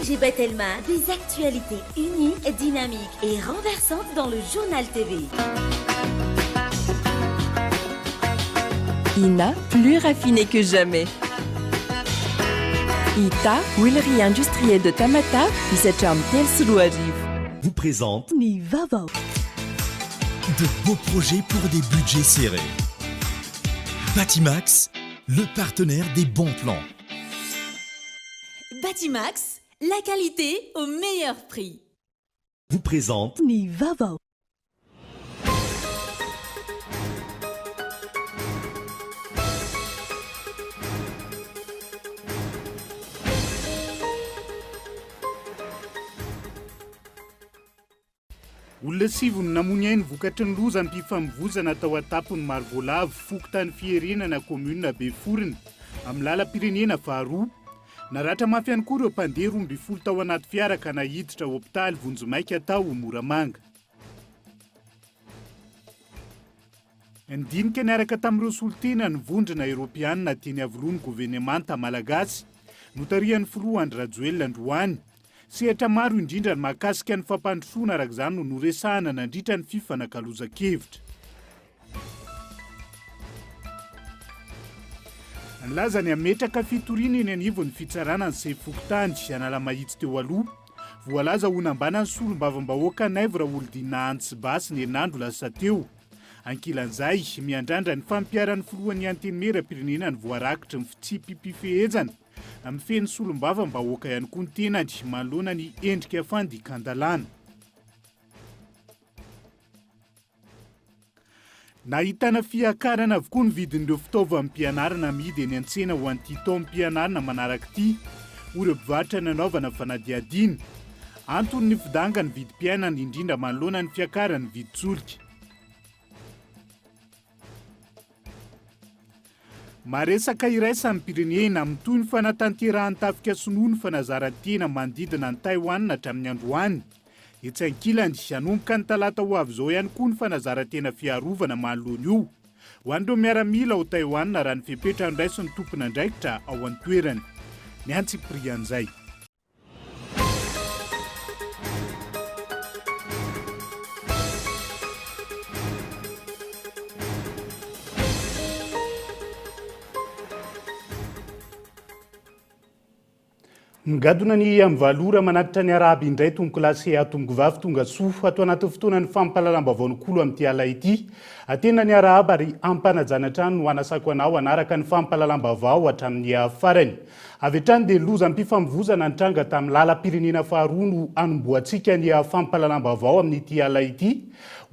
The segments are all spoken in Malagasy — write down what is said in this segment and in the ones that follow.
Najib Telma, des actualités uniques, dynamiques et renversantes dans le journal TV. Ina, plus raffinée que jamais. Ita, huilerie industrielle de Tamata, Isacham Tel Suluajiv. Vous présente Ni Vava. De beaux projets pour des budgets serrés. Batimax, le partenaire des bons plans. Batimax, la qualité au meilleur prix. Vous présente Ni Vava. Olona sivy namonia ny vokatry ny loza am-pifamoivozana tao atapony maro voalavo fokontany fiherenana komuna Beforona amin'ny lalam-pirenena faharoa. Naratra mafy ihany koa ireo mpandeha 12 tao anaty fiara ka nahiditra hôpitaly Vonjomaika tao Moramanga. Ndinika niaraka tamin'ireo solitena ny vondrona Eoropeanina teny avoloany governemanta malagasy notarian'ny filoha Andry Rajoelina Androany. Sehatra maro indrindra ny mahakasika ny fampandrosoana araka izany no noresahana nandritra ny fifanankalozan-kevitra. Nilaza ny ametraka fitoriana eny anivon'ny fitsarana ny sefokontany anala mahitsy teo aloha. Voalaza honambana ny solombavam-bahoaka Naivy Raolodina Antsibasy ny herinandro lasa teo. Ankilan'izay miandrandra ny fampiaran'ny filohan'ny antenimera-pirenena ny voarakitra ny fitsipipifehezana. Amin'ny feny solombavam-bahoaka ihany koa ny tenany manoloana ny endrika fandikandalana. Nahitana fiakarana avokoa ny vidin'ireo fitaovam-pianarana amidy eny an-tsena ho an'ity taom-pianarana manaraka ity. Ireo mpivarotra nanaovana fanadihadiana. Antony ny fidanga ny vidim-piainana indrindra manoloana ny fiakarany vidin-tsolika. Maresaka iraisan'ny pirenena amin'ny toy ny fanatanterahany tafika sonoa ny fanazarantena manodidina ny Taiwan hatramin'ny androany. Etsy ankilany hanomboka ny talata ho avy izao ihany koa ny fanazarantena fiarovana manoloana io. Ho an'ireo miaramila ao Taiwan raha ny fepetra andraisy ny tompona andraikitra ao an-toerany. Ny antsiprian'izay. Ngadona ny amin'ny valora manatitra ny araby indray tomboky lasy atomboky vavy tonga soa atao anaty fotoana ny fampalalam-baovao amin'ity ala ity. Atena ny arahaba ary ampanajana trano no anasako anao anaraka ny fampalalam-baovao hatramin'ny farany. Avy hatrany dia loza am-pifamoivozana ny tranga tamin'ny lalam-pirenena faharoa no anomboantsika ny fampalalam-baovao amin'ity ala ity.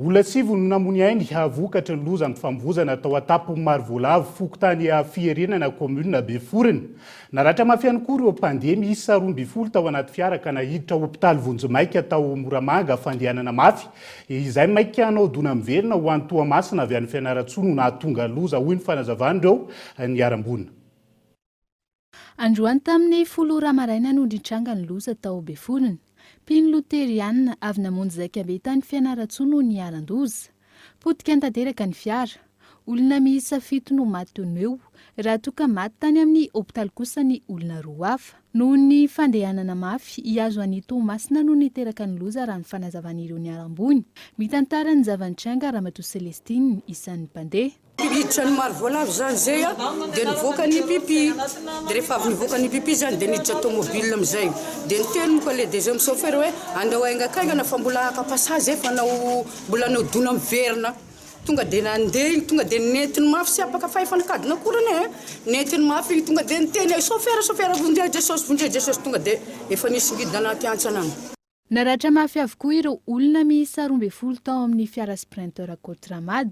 Olona sivy no namony ainy vokatry ny loza am-pifamoivozana tao atapo maro voalavo fokontany fiherenana komuna Beforona. Naratra mafy ihany koa ireo mpandeha miisa 12 tao anaty fiara ka nahiditra hôpitaly Vonjomaika tao Moramanga fandehanana mafy. Izay maika anao dona miverina ho an'ny Toamasina avy any Fianarantsoa no nahatonga loza hoy ny fanazavandreo ny arambonina. Androany tamin'ny 10 maraina no nitranga ny loza tao Beforona. Mpino Loteriana avy namonjy Zakabe tany Fianarantsoa no niaran-doza. Potika tanteraka ny fiara. Olona miisa 7 no maty teo eo. Raha toka maty tany amin'ny hôpitaly kosa ny olona 2 hafa. Noho ny fandehanana mafy hiazo an'ny Toamasina no niteraka ny loza raha ny fanazavan'ireo niarambony. Mitantara ny zavan-tranga Ramatoa Celestine isan'ny mpandeha. Hiditra ny maro voalavo zany zay dia nivoaka ny pipi. Dia rehefa avy nivoaka ny pipi zany dia niditra tomobile amizay. Dia niteny moka le deuxième chauffeur hoe andao aingakaingana fa mbola akapasazy efa anao mbola anao dona miverina. Tonga dia nandeha tonga dia netiny mafy sy apaka fahefanakadina korany netiny mafy tonga dia niteny chauffeur vondrea Jesosy tonga dia efa nisy ngidina anaty antsana. Naratra mafy avokoa ireo olona miisa 12 tao amin'ny fiara Sprinter Kotramad.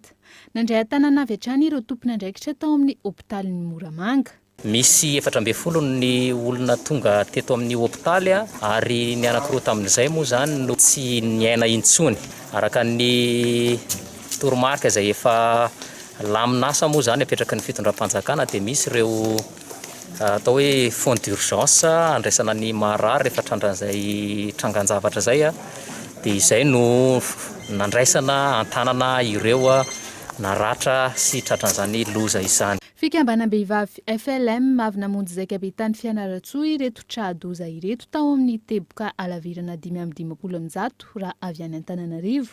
Nandray tanana avy hatrany ireo tompona andraikitra tao amin'ny hôpitalin'ny Moramanga. Misy 14 ny olona tonga teto amin'ny hôpitaly ary ny anankiroa tamin'izay moa zany no tsy niaina intsony. Araka ny toromarika izay efa laminasa moa zany apetraka ny fitondram-panjakana dia misy ireo atao hoe fond d'urgence andraisana ny marary rehefa trangazay trangan-javatra zay dia izay no nandraisana antanana ireo naratra sy tratran'izany loza izany. Fikambanam-behivavy FLM avy namonjy izay kabetany Fianaratsoa ireto tradoza ireto tao amin'ny teboka alavirana 5:16 raha avy any Antananarivo.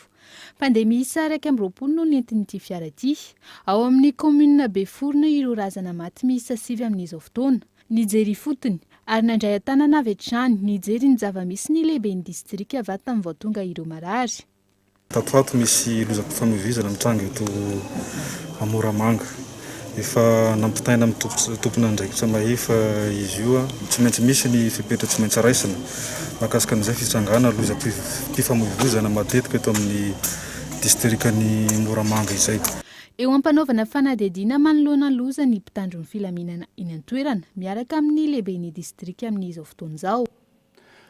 Pandemia isa 2 no nentin'ity fiara ity. Ao amin'ny komuna Beforona ireo razana maty miisa 7 amin'izao fotoana. Nijery fotony ary nandray an-tanana avy hatrany nijery ny zava-misy ny lehiben'ny distrika avy tamin'ny vao tonga ireo marary. Tatoato misy lozako famovizana mitranga eto Amoramanga. Efa nampitaina amin'ny tompona ndraikitra mahefa izy io tsy maintsy misy ny fipetra tsy maintsy raisina makasika an'izay fitsangana lozam-pifamoivoizana matetika eto amin'ny distrikany Moramanga izay. Eo ampanaovana fanadihadiana manoloana loza ny mpitandro ny filaminana iny an-toerana miaraka amin'ny lehiben'ny distrika amin'izao fotoana izao.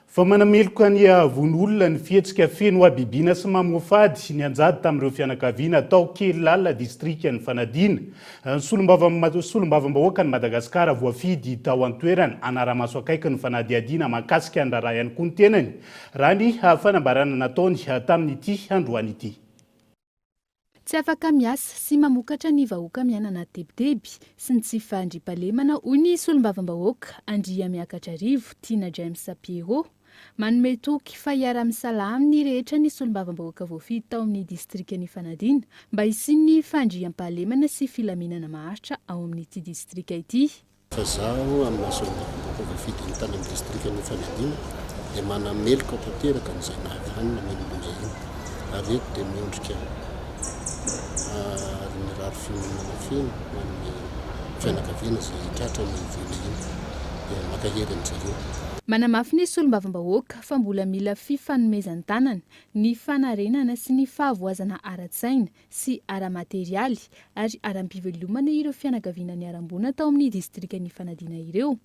Fa manameloka ny avon'olona ny fihetsika feno abibiana sy mamoafady ny anjady tamin'ireo fianakaviana tao kely lalina distrika ny fanadina. Solombavambahoaka ny Madagasikara voafidy tao an-toerana anara-maso akaiky ny fanadihadiana makasika ny raharaha ihany koa ny tenany raha ny fanambarana nataony tamin'ity androany ity. Tsy afaka miasa sy mamokatra ny vahoaka mianana tebiteby sy ny tsy fandriampahalemana hoy ny solombavambahoaka Andria Miakatra Rivo Tina James Piero manome toky fa hiara-misalaha amin'ny rehetra ny solombavambahoaka voafidy tao amin'ny distrika ny Fanadina mba hisian'ny fandriampahalemana sy filaminana maharitra ao amin'ity distrika ity. Fa zaho amin'ny solombavambahoaka voafidy ny tany amin'ny distrika ny Fanadina dia manameloka tanteraka n'izay nahavanina melonja iny ary eto dia miondrika ary ny rary fihinanana feno amin'ny fianakaviana izay tratra ny vola iny dia makahery an'izareo. Manamafy ny solombavambahoaka fa mbola mila fifanomezan-tanana ny fanarenana sy ny fahavoazana ara-tsaina sy ara-materialy ary aram-pivelomana ireo fianakaviana ny arambona tao amin'ny distrika ny Fanadina ireo.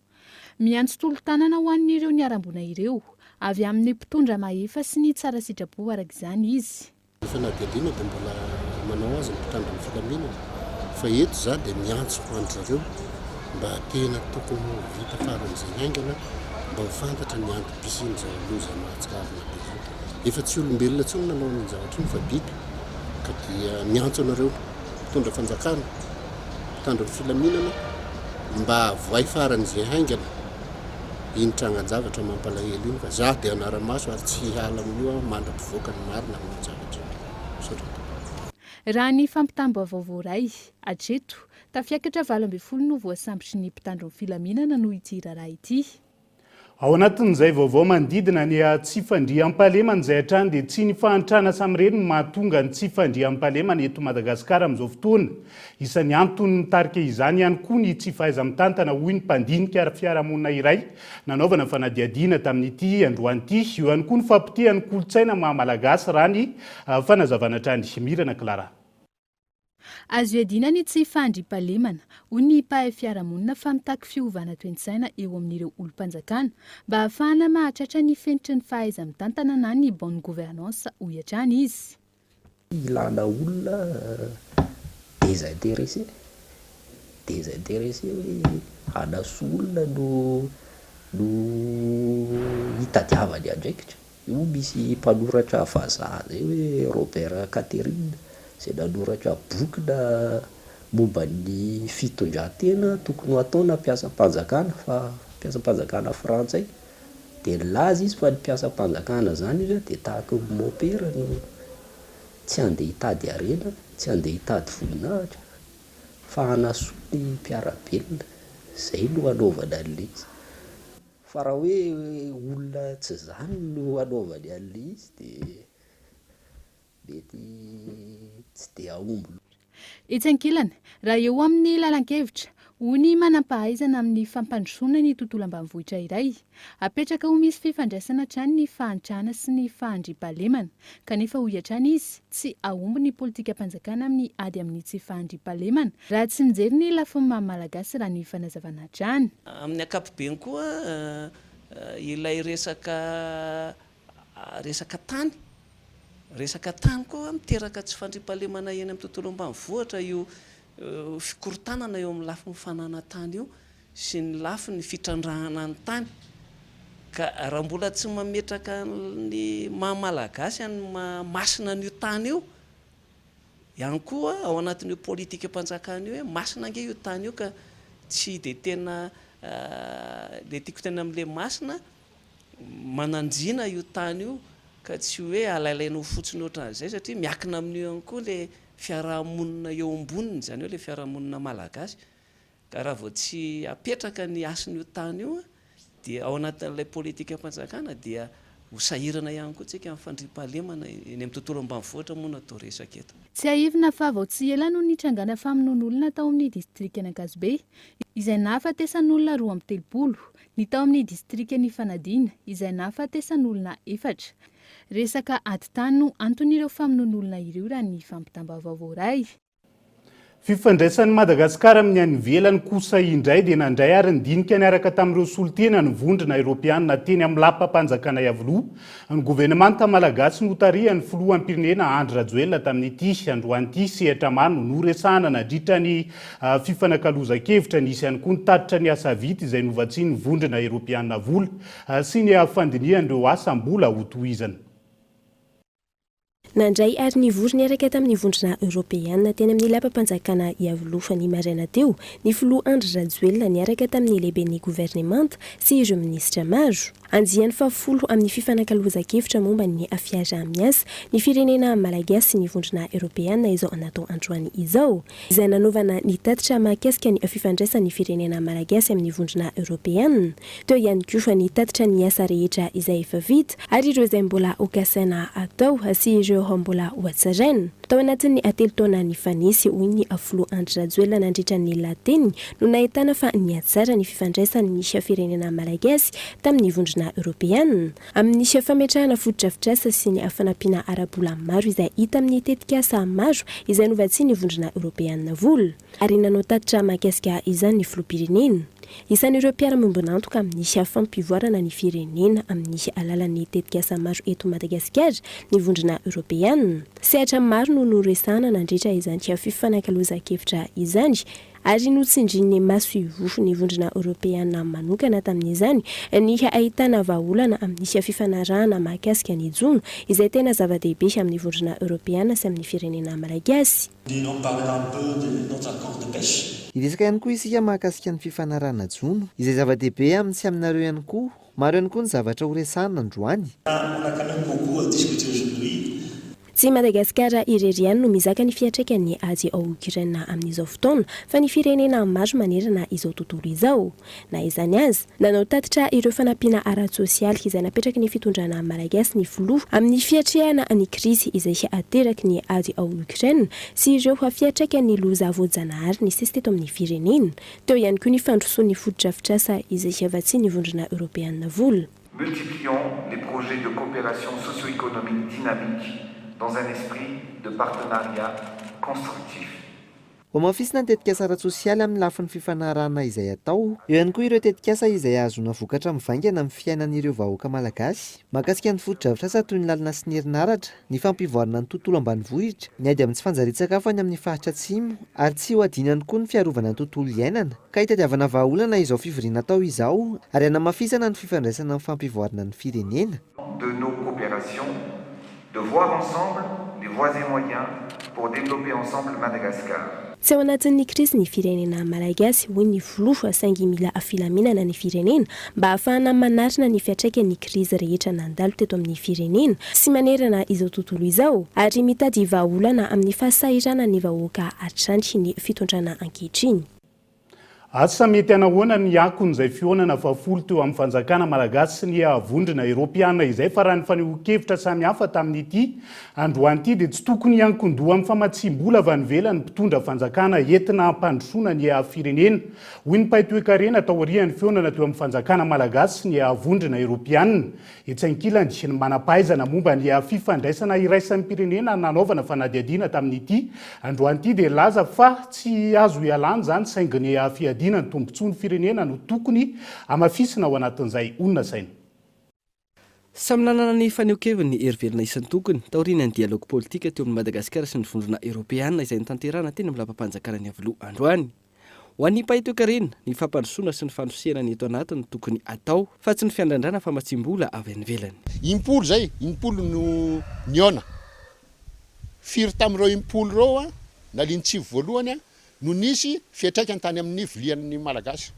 Miantso tolo-tanana ho an'ireo ny arambona ireo avy amin'ny mpitondra mahefa sy ny tsara sitrapo arak'izany izy. Ny fanadihadiana dia mbola manao azy mpitandro ny filaminana fa eto za dia miantso ho an'zareo mba tena tokony vita faran'izay haingana mba ho fantatra ny antom-pisiany izao loza mahatsikavina be izao. Efa tsy olombelona intsony nanao ny zavatra iny fa biby ka dia miantso anareo mpitondra fanjakana mpitandro ny filaminana mba voay faran'izay haingana iny trangan-javatra mampalahelo iny fa za dia anara-maso ary tsy hiala amin'io mandra-pivoaka ny marina amin'ny zavatra. Raha ny fampitambo vaovao ray hatreto tafiakatra 20 no voasambitry ny mpitandro ny filaminana no ity raharaha ity. Ao anatin'izay vaovao manodidina ny tsy fandriam-pahalemana izay hatrany dia tsy ny fahantrana samirery no mahatonga ny tsy fandriam-pahalemana eto Madagasikara amin'izao fotoana. Isan'ny antony mitarika izany ihany koa ny tsy fahaiza-mitantana hoy ny mpandinika fiarahamonina iray nanaovana fanadihadiana tamin'ity androany ity. Io ihany koa ny fampitihan'ny kolontsaina maha-malagasy raha ny fanazavana trany Mirana Clara. Azo iadina ny tsy fandriampahalemana hoy ny mpahay fiarahamonina fa mitaky fiovana toe-tsaina eo amin'ireo olom-panjakana mba ahafahana mahatratra ny fenitry ny fahaiza-mitantana na ny bonne gouvernance hoy hatrany izy. Ilana olona désintéressé hoe hanaso olona no hitadiavany andraikitra. Io misy mpanoratra vazaha zay hoe Robert Catherine izay nanoratra boky na momba ny fitondran-tena tokony ataona mpiasam-panjakana fa mpiasam-panjakana frantsay dia nilaza izy fa ny mpiasam-panjakana zany izy dia tahaka ny mopera no tsy andeha hitady arena, tsy andeha hitady voninahitra fa hanasoa ny mpiarabelona. Zay no anaovana an'ilay izy. Fa raha hoe olona tsy zany no anaovany an'ilay izy dia mety tsy dia ahomby. Etsy ankilana raha eo amin'ny lalan-kevitra hoy ny manam-pahaizana amin'ny fampandrosoana ny tontolo ambanivohitra iray apetraka ho misy fifandraisana hatrany ny fahantrana sy ny fahandriampahalemana kanefa hoy hatrany izy tsy ahomby ny politika mpanjakana amin'ny ady amin'ny tsy fahandriampahalemana raha tsy mijery ny lafiny maha-malagasy raha ny fanazavana hatrany. Amin'ny ankapobeny koa ilay resaka tany koa miteraka tsy fandriampahalemana eny amin'ny tontolo ambanivohitra io fikorotanana eo amin'ny lafiny fanana tany io sy ny lafiny fitrandrahana ny tany ka raha mbola tsy mametraka ny maha-malagasy any masina an'io tany io ihany koa ao anatin'io politika mpanjakana io hoe masina ange io tany io ka tsy de tena le tiako tena amin'le masina mananjina io tany io ka tsy hoe alailainao fotsiny ohatran'izay satria miakina amin'io ihany koa le fiarahamonina eo amboniny zany hoe le fiarahamonina malagasy ka raha vao tsy apetraka ny asin'io tany io dia ao anatin'ilay politika mpanjakana dia hosahirana ihany koa tsika amin'ny fandriam-pahalemana eny amin'ny tontolo ambanivohitra moa natao resaka eto. Tsy ahivina fa vao tsy ela no nitrangana famonoan'olona tao amin'ny distrika Ankazobe izay nahafatesan'olona 2 ny tao amin'ny distrika ny Fanadina izay nahafatesan'olona 4. Resaka adi-tany no anton'ireo famonoan'olona ireo raha ny fampitamba vaovao iray. Fifandraisan'ny Madagasikara amin'ny any ivelany kosa indray dia nandray ary nidinika niaraka tamin'ireo solitena ny vondrona Eoropeanina teny amin'ny lapam-panjakana Iavoloha. Ny governemanta malagasy notarihany filohampirenena Andry Rajoelina tamin'ity androany ity sehatra mano noresahana nandritra ny fifanankalozan-kevitra nisy ihany koa nitatitra ny asa vita izay novatsiany ny vondrona Eoropeanina vola sy ny fandinihan'ireo asam-bola ho tohizana. Nandray ary nivory niaraka tamin'ny vondrona Eoropeanina teny amin'ny lapam-panjakana Iavoloha ny maraina teo ny filoha Andry Rajoelina niaraka tamin'ny lehiben'ny governemanta sy ireo minisitra maro. Andiany fa 10 amin'ny fifanankalozan-kevitra momba ny fiarah-miasa ny firenena malagasy sy ny vondrona Eoropeanina izao natao androany izao. Izay nanaovana ny tatitra mahakasika ny fifandraisan'ny firenena malagasy amin'ny vondrona Eoropeanina. Teo ihany koa ny tatitra ny asa rehetra izay efa vita ary ireo izay mbola hokasaina atao sy ireo mbola hoatsaraina. Tao anatin'ny atelotaona ny fanesy hoy ny filoha Andry Rajoelina nandritra ny lateny no nahitana fa niatsara ny fifandraisan'ny firenena malagasy tamin'ny vondrona Eoropeanina amin'ny fametrahana foto-drafitrasa sy ny fanampiana ara-bola maro izay hita amin'ny tetikasa maro izay novatsiany ny vondrona Eoropeanina vola ary nanao tatitra mahakasika izany ny filoham-pirenena. Isan'ireo mpiara-miombonantoka amin'ny fampivoarana ny firenena amin'ny alalan'ny tetikasa maro eto Madagasikara ny vondrona Eoropeanina. Sehatra maro no noresahana nandritra izany fifanankalozan-kevitra izany ary notsindrin'ny maso ivoho ny vondrona Eoropeanina manokana tamin'izany ny ahitana vahaolana amin'ny fifanarahana mahakasika ny jono izay tena zava-dehibe amin'ny vondrona Eoropeanina sy amin'ny firenena malagasy. Iresaka ihany koa isika mahakasika ny fifanarahana jono izay zava-dehibe amin'ny sy aminareo ihany koa. Maro ihany koa ny zavatra horesahana androany. Tsy Madagasikara irery ihany no mizaka ny fiantraikan'ny ady ao Ukraine amin'izao fotoana fa ny firenena maro manerana izao tontolo izao. Na izany azy, nanao tatitra ireo fanampiana ara-tsosialy izay napetraky ny fitondrana malagasy ny filoha amin'ny fiatrehana ny krizy izay ateraky ny ady ao Ukraine sy ireo fiantraikan'ny loza voajanahary ny sisy teto amin'ny firenena. Teo ihany koa ny fandrosoan'ny foto-drafitrasa izay avatsiany ny vondrona Eoropeanina vola. Multiplions les projets de coopération socio-économique dynamique dans un esprit de partenariat constructif. Ho mafisina ny tetikasa ara-tsosialy amin'ny lafin'ny fifanarahana izay atao. Eo ihany koa ireo tetikasa izay azona vokatra mivaingana amin'ny fiainan'ireo vahoaka malagasy. Mahakasika ny foto-drafitrasa toy ny lalina sy ny herinaratra, ny fampivoarana ny tontolo ambanivohitra, ny ady amin'ny tsy fanjarian-tsakafo any amin'ny faritra atsimo ary tsy ho adinany koa ny fiarovana ny tontolo iainana. Ka hitadiavana vahaolana izao fivoriana atao izao ary hanamafisana ny fifandraisana amin'ny fampivoarana ny firenena. De nos coopérations, de voir ensemble les voies et moyens pour développer ensemble Madagascar. Tsy ao anatin'ny krizy ny firenena malagasy hoy ny filoha saingy mila filaminana ny firenena mba ahafahana manarina ny fiantraikan'ny krizy rehetra nandalo teto amin'ny firenena sy manerana izao tontolo izao ary mitady vahaolana amin'ny fahasahirana ny vahoaka hatrany ny fitondrana ankehitriny. Asa mety anahoana ny akon'izay fionana vafolo teo amin'ny fanjakana malagasy sy ny vondrona Eoropeanina izay fa raha ny fanehoan-kevitra samihafa tamin'ity androany ity dia tsy tokony iankondoha amin'ny famatsim-bola avy any ivelany mpitondra fanjakana entina hampandrosoana ny firenena. Hoy ny Paito Ekarena tao aorian'ny fionana teo amin'ny fanjakana malagasy sy ny vondrona Eoropeanina. Hetsankilany ny manampahaizana momba ny fifandraisana iraisan'ny pirenena nanaovana fanadihadiana tamin'ity androany ity dia laza fa tsy azo ialana zany saingy ny fiadina ny tombontsoan'ny firenena no tokony amafisina ao anatin'izay onona saina. Samy nanana ny fanehoan-keviny ny herivelona isan'ny tokony taoriana ny dialogue politika teo amin'ny Madagasikara sy ny vondrona Eoropeanina izay nitanterahana teny amin'ny lapam-panjakana ny Iavoloha androany. Ho an'ny Paito Ekarena ny fampandrosoana sy ny fandrosehana ny eto anatiny tokony atao fa tsy ny fiandrandrana famatsim-bola avy any ivelany. Impolo zay, impolo no niona. firy tamin'ireo impolo reo a nalinytsivy voalohany a no nisy fiatraikany tany amin'ny vilian'ny malagasy.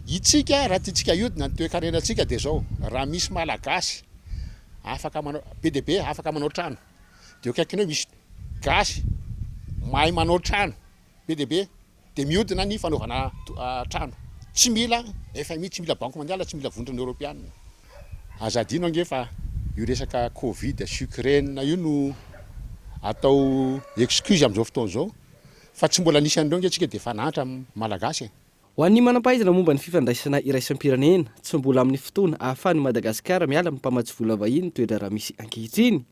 Itsika raha tiatsika iodina ny toe-karenantsika dia zao raha misy malagasy afaka manao PDB afaka manao trano dia akaikiny misy gasy mahay manao trano PDB dia miodina ny fanaovana trano tsy mila FMI tsy mila banque mondiale tsy mila vondrana européenne. Azadino angefa io resaka Covid sy Ukraine io no atao excuse amin'izao fotoana zao fa tsy mbola nisy an'ireo antsika dia fanahatra malagasy. Ho an'ny manam-pahaizana momba ny fifandraisana iraisam-pirenena tsy mbola amin'ny fotoana ahafahany Madagasikara miala amin'ny mpamatsy vola vahiny toetra raha misy ankehitriny.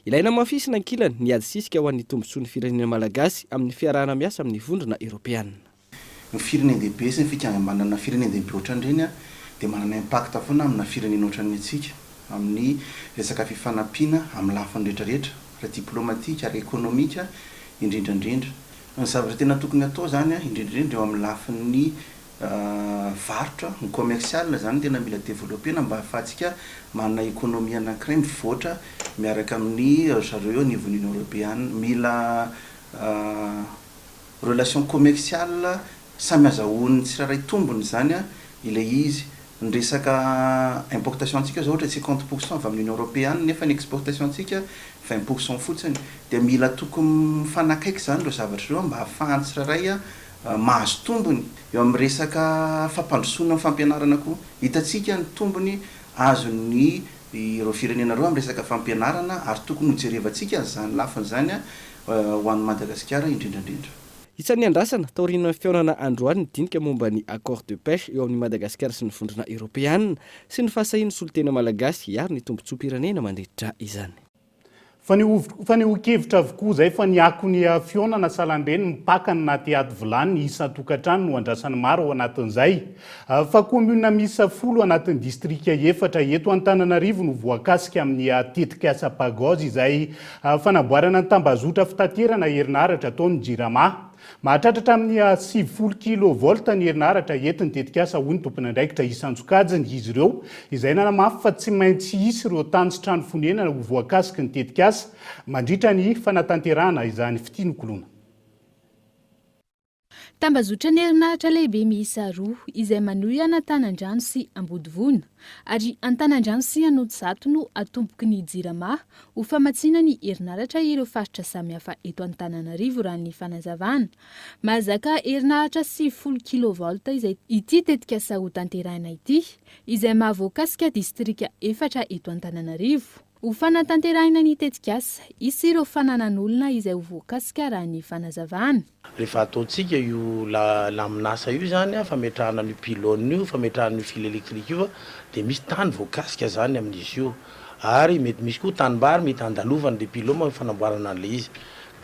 Ilaina mafisina ankilany ny ady sisika ho an'ny tombontsoan'ny firenena malagasy amin'ny fiarahana miasa amin'ny vondrona Europeana. Ny firenendehibe sy ny fikambanana firenendehibe ohatran'ireny dia manana impact foana amina firenena ohatran'ny antsika amin'ny resaka fifanampiana amin'ny lafiny rehetrarehetra ra diplomatika ary ekonomika indrindrandrindra. Ny zavatra tena tokony atao zany indrindrandrindra eo amin'ny lafin'ny varotra ny commercial zany tena mila développena mba ahafahantsika manana ekonomia anankiray mivoatra miaraka amin'ny zareo au niveau Union européenne mila relation commerciale samy azahoan'ny tsirairay tombony zany ilay izy ny resaka importation antsika zao ohatra 50% avy amin'ny Union européenne nefa ny exportation antsika 20% fotsiny dia mila tokony mifanakaiky zany ireo zavatra ireo mba ahafahany tsirairay mahazo tombony eo amin'ny resaka fampandrosoana fampianarana koa hitantsika ny tombony azon'ny ireo firenena ireo amin'ny resaka fampianarana ary tokony hojerevantsika zany lafiny zany ho an'ny Madagasikara indrindrandrindra. Isan'ny andrasana taoriana fiaonana androany ny dinika momba ny accord de pêche eo amin'ny Madagasikara sy ny vondrona Europeana sy ny fahasahiany solotena malagasy ary ny tombontsoam-pirenena mandritra izany. Fa ny hokevitra avokoa zay fa ny akony fiaonana salandreny mipakany naty ady vilany ny isan-tokantrano no andrasany maro ao anatin'izay. Fa komuna misy 10 anatin'ny distrika 4 eto Antananarivo no voakasika amin'ny tetikasa Pagozy izay fanamboarana ny tambazotra fitaterana herinaratra ataony Jirama. Mahatratra amin'ny 70 kV ny herinaratra entiny tetikasa hoy ny tompony andraikitra isan-tsokajiny izy ireo izay nanamafy fa tsy maintsy hisy ireo tany sy trano fonenana ho voakasiky ny tetikasa mandritra ny fanatanterahana izany fitianokolona. Tambazotra ny herinaratra lehibe miisa 2 izay manohy Antanandrano sy Ambodivona ary Antanandrano sy Anosizato no atomboky ny Jirama ho famatsiana ny herinaratra ireo faritra samihafa eto Antananarivo raha ny fanazavana. Mazaka herinaratra 70 kV izay ity tetikasa ho tanterahina ity izay mahavoakasika distrika 4 eto Antananarivo. Ho fanatanterahina ny tetikasa isy ireo fananan'olona izay ho voakasika raha ny fanazavana. Rehefa ataontsika io laminasa io zany fametrahana ny pilôny io fametrahana ny fil électrique io dia misy tany voakasika zany amin'izy io ary mety misy koa tanimbary mety andalovana le pilôma fanamboarana an'le izy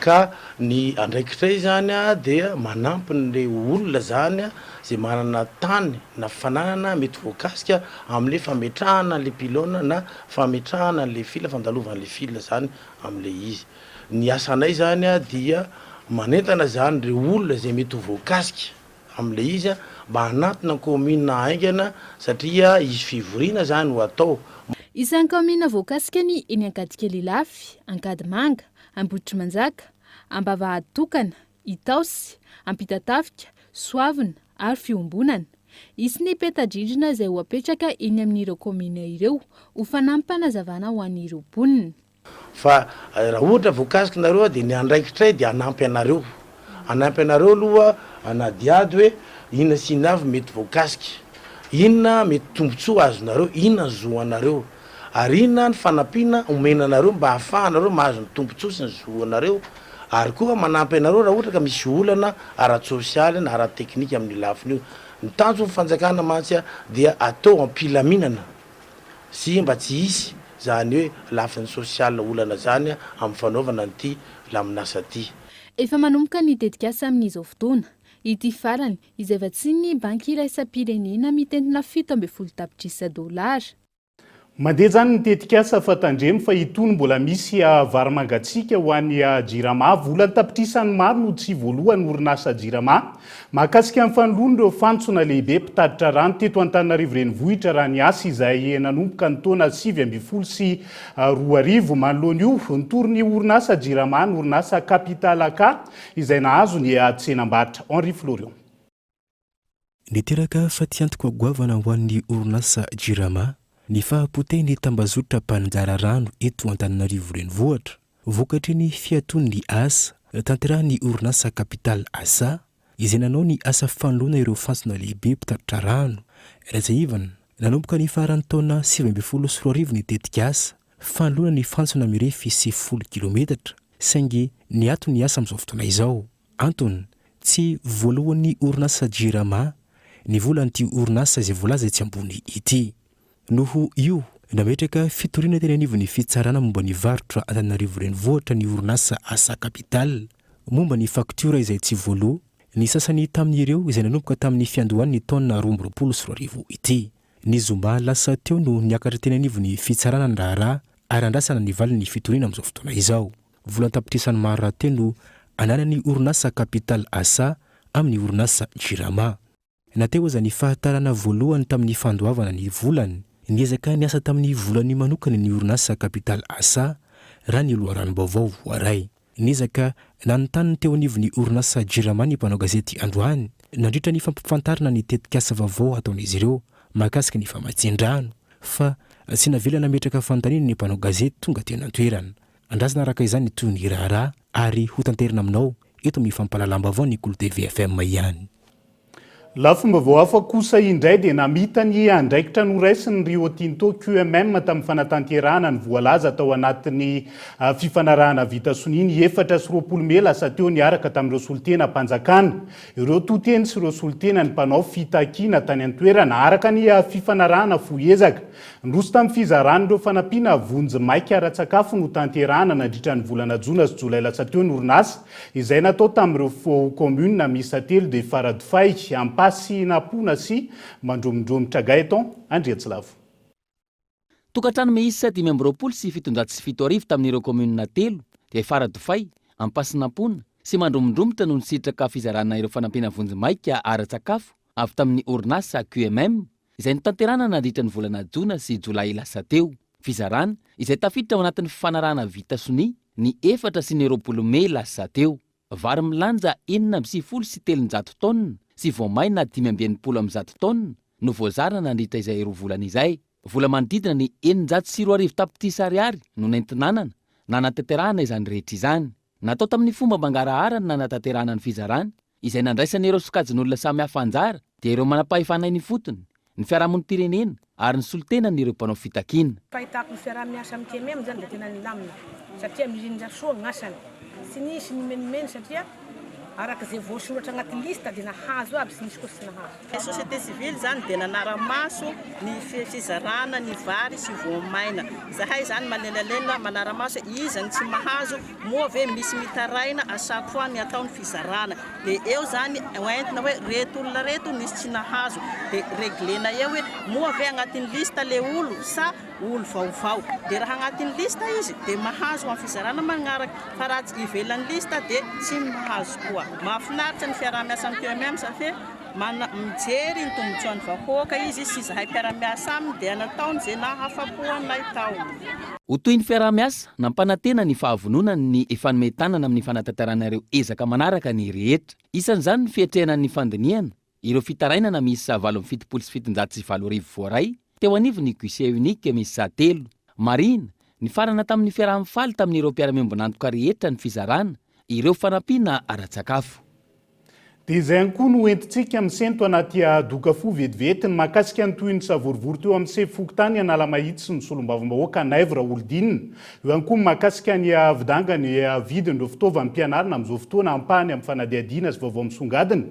ka ny andraikitray zany dia manampy n'le olona zany zay manana tany na fananana mety voakasika amin'le fametrahana le pilôna na fametrahana le fil fandalovana le fil zany amin'le izy. Ny asanay zany dia manentana zany re olona zay mety voakasika amin'le izy mba hanatina commune haingana satria izy fivoriana zany ho atao. Isan'ny commune voakasika ny eny Ankadikely-Lafy, Ankadimanga, Ambohitrimanjaka, Ambavahaditokana, Itaosy, Ampitatafika, Soavina ary Fiombonana. Isy ny peta-drindrina izay ho apetraka eny amin'ireo commune ireo ho fanampy fanazavana ho an'ireo mponina. Fa raha ohatra voakasika nareo dia ny andraikitray dia anampy anareo. Anampy anareo aloha anadiady hoe inona sy inona avy mety voakasika. Inona mety tombontsoa azonareo, inona zoanareo. Ary inona ny fanampiana omenanareo mba ahafahanareo mahazo ny tombontsoa sy ny zoanareo. Ary koa manampy anareo raha ohatra ka misy olana ara-tsosialy na ara-teknika amin'ny lafiny io. Ny tanjo ny fanjakana mantsy dia atao ampilaminana sy mba tsy hisy zany hoe lafiny sosial olana zany amin'ny fanaovana nyity laminasa ty. Efa manomboka ny tetikasa amin'izao fotoana. Ity farany izay vatsiny ny banky iraisam-pirenena mitentina $17 tapitrisa. mandeha zany nitetikasa fatandremo fa itony mbola misy varomangatsika ho an'ny jirama vola tapitrisany maro no tsy voalohany orinasa jirama mahakasika amin'ny fanoloana ireo fantsona lehibe mpitatitra rano teto Antananarivo renivohitra raha ny asa izay nanomboka ny taona 2020 sy 2020 manoloana io nitorony orinasa jirama ny orinasa Capital izay nahazo ny tsenam-barotra Henri Florian. Niteraka fatiantoka goavana ho an'ny orinasa jirama ny fahampoteny tambazotra mpanjara rano eto Antananarivo renivohitra vokatry ny fiaton'ny asa tanterahany orinasa Capital izay nanao ny asa fanoloana ireo fantsona lehibe mpitatitra rano razaivana nanomboka ny faran'ny taona 2020 sy 2020 nitetika asa fanoloana ny fantsona mirefy sy 10 kilometatra saingy ny ato ny asa amin'izao fotoana izao antony tsy voalohan'ny orinasa jirama ny volan'ity orinasa izay voalaza etsy ambony ity noho io nametraka fitoriana teny anivon'ny fitsarana momba ny varotra Antananarivo renivohitra ny orinasa asa Capital momba ny faktura izay tsy voaloha ny sasany tamin'ireo izay nanomboka tamin'ny fiandohan'ny taona 2020 sy 2020 ity ny zomba lasa teo no niakatra teny anivon'ny fitsarana ny raharaha ary andrasana ny valin'ny fitoriana amin'izao fotoana izao volan-tapitrisany maro rahatelo ananany orinasa Capital amin'ny orinasa jirama nateo aza ny fahatarana voalohany tamin'ny fandoavana ny volany niezaka ny asa tamin'ny volany manokany ny orinasa Capital raha ny loharano-baovao voaray niezaka nanontany teo anivon'ny orinasa jirama ny mpanao gazety androany nandritra ny fampifantarana ny tetikasa vaovao ataon'izy ireo mahakasika ny famatsin-drano fa tsy navelana metraka fanontaniana ny mpanao gazety tonga teny an-toerana andrazana araka izany toy ny raharaha ary ho tanterina aminao eto amin'ny fampalalam-baovao ny Kolo TV FM ihany. Lafomba vao hafa kosa indray dia namita ny andraikitra noraisiny Rio Tinto QMM tamin'ny fanatanterahana ny voalaza tao anatin'ny fifanarahana vita soniny 420 mela lasa teo niaraka tamin'ireo solitena mpanjakana ireo toteny sy ireo solitena ny mpanao fitakiana tany an-toerana araka ny fifanarahana foezaka ndroso tamin'ny fizarana ireo fanampiana vonjy maika ara-tsakafo no tanterahana nandritra ny volana Jona sy Jolay lasa teo ny orinasa izay natao tamin'ireo commune miisa 3 dia Faradofay Pasy napona sy mandromondromotra Gaeton Andriatsilavo. Tokantrano miisa 520 sy 707 tamin'ireo commune 3 dia Faradofay, Ampasinapona sy mandromondromotra no nisitraka fizarana ireo fanampiana vonjimaika ara-tsakafo avy tamin'ny orinasa QMM izay nitanterana nandritra ny volana Jona sy Jolay lasa teo. Fizarana izay tafiditra ao anatin'ny fifanarahana vita soni ny 420 Mey lasa teo. Vary milanja 770 sy 300 tonna sy voamaina 570 tonna no voazarana nandritra izay roa volana izay. Vola manodidina ny 440 tapitrisa ariary no nentinanana na natanterahana izany rehetra izany. Natao tamin'ny fomba mangarahara na natanterahana ny fizarana izay nandraisana ireo sokajin'olona samy hafa anjara dia ireo manam-pahefana ny fotony, ny fiarahamon'ny pirenena ary ny solitena ny ireo mpanao fitakiana. Fahitako ny fiaraha-miasa amin'ny QMM zany dia tena nilamina satria mirindra soa ny asany. Tsy nisy ny menimeny satria araka izay voasoratra anaty lista dia nahazo aby sy nisy koa sy nahazo. Société civile zany dia nanara-maso ny fizarana ny vary sy voamaina. Zahay zany malelalela manara-maso iza ny tsy mahazo moa ve misy mitaraina à chaque fois ny ataony fizarana. Dia eo zany hoentina hoe reto olona reto nisy tsy nahazo dia reglena eo hoe moa ve agnatin'ny lista le olo sa olo vaovao. Dia raha agnatin'ny lista izy dia mahazo amin'ny fizarana magnaraka fa raha tsy ivelan'ny lista dia tsy mahazo koa. Mahafinaritra ny fiaraha-miasa amin'ny QMM satria mijery ny tombotsoan'ny vahoaka izy sy zahay mpiara-miasa aminy dia nataony izay nahafapoanay tao. Ho toy ny fiaraha-miasa nampanantena ny fahavononany ny efa nometanana amin'ny fanatanteranareo ezaka manaraka ny rehetra. Isan'izany ny fiatrehanan'ny fandiniana ireo fitarainana miisa 770 sy 707 voaray teo anivony ny guichet unique miisa 3. Marina ny farana tamin'ny fiaraha-mifaly tamin'ireo mpiara-miombonantoka rehetra ny fizarana ireo fanampiana ara-tsakafo. Dia izay ihany koa no entintsika amin'ny sento anaty dokafo vetivety ny mahakasika ny toy ny savorivory teo amin'ny sefokotany Analamahitsy sy ny solombavambahoaka Naivra Olodinina. Eo ihany koa mahakasika ny vidanga ny vidin'ireo fitaovam-pianarana amin'izao fotoana ampahany amin'ny fanadihadiana sy vaovao misongadina.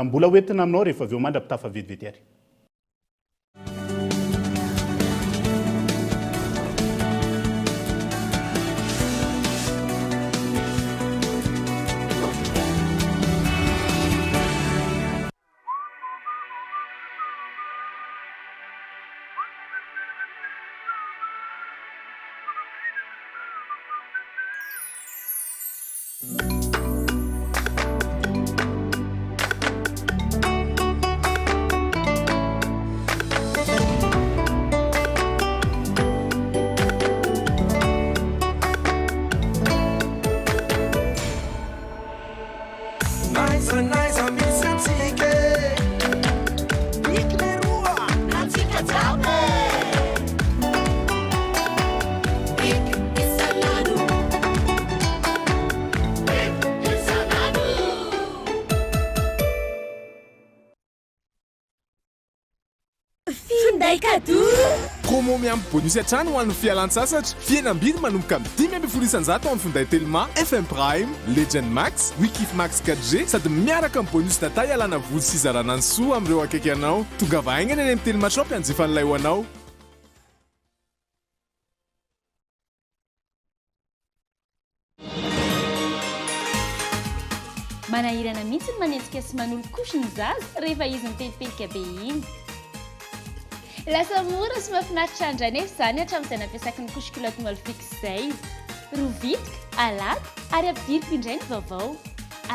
Mbola hoentina aminao rehefa avy eo mandra-pitafa vetivety ary. minday kado promo miampy bonus hatrany ho an'ny fialan-tsasatra fienam-bidy manomboka amin'ny 5,700 amin'ny finday telma FM Prime Legend Max Wikif Max 4G sady miaraka amin'ny bonus data ialana voly sy izarana ny soa amin'ireo akaiky anao tonga vahaingana eny amin'ny telma shop anjefa an'ilay ho anao. manahirana mihitsy ny manetsika sy manolo-kosy ny zaza rehefa izy mipelipelika be iny. Lasa mora sy mahafinaritra andra nefa izany hatramin'izay nampiasako ny kosy-kilaoty Molfix izay. Rovitika, alato ary ampidiriko indray ny vaovao.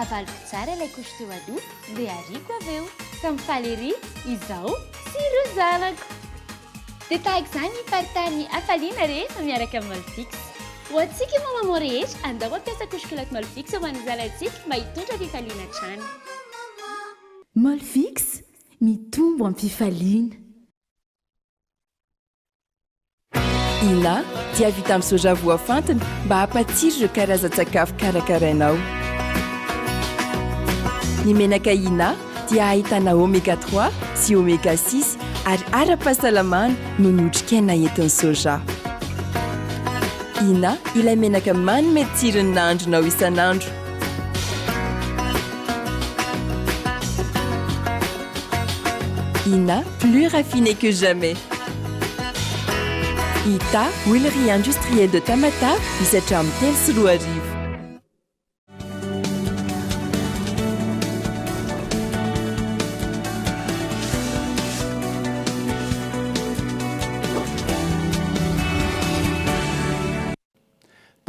Avaloko tsara ilay kosy teo aloha dia ariako avy eo ka mifaly ery izaho sy ireo zanako. Dia tahaka izany ny faritany hafaliana rehefa miaraka amin'ny Molfix. Ho antsika mama rehetra andao mampiasa kosy-kilaoty Molfix ho an'ny zalantsika mba hitondra fifaliana hatrany. Molfix mitombo amin'ny fifaliana. Ina dia vita amin'ny soja voafantina mba hampatsiro ireo karazan-tsakafo karakarainao. Ny menaka Ina dia ahitana oméga 3 sy oméga 6 ary ara-pahasalamana no notrikaina entin'ny soja. Ina ilay menaka manome tsirony nandronao isanandro. Ina plus raffiné que jamais. Ita, huilerie industrielle de Tamata, misatra amin'ny 3 sy 4 arivo.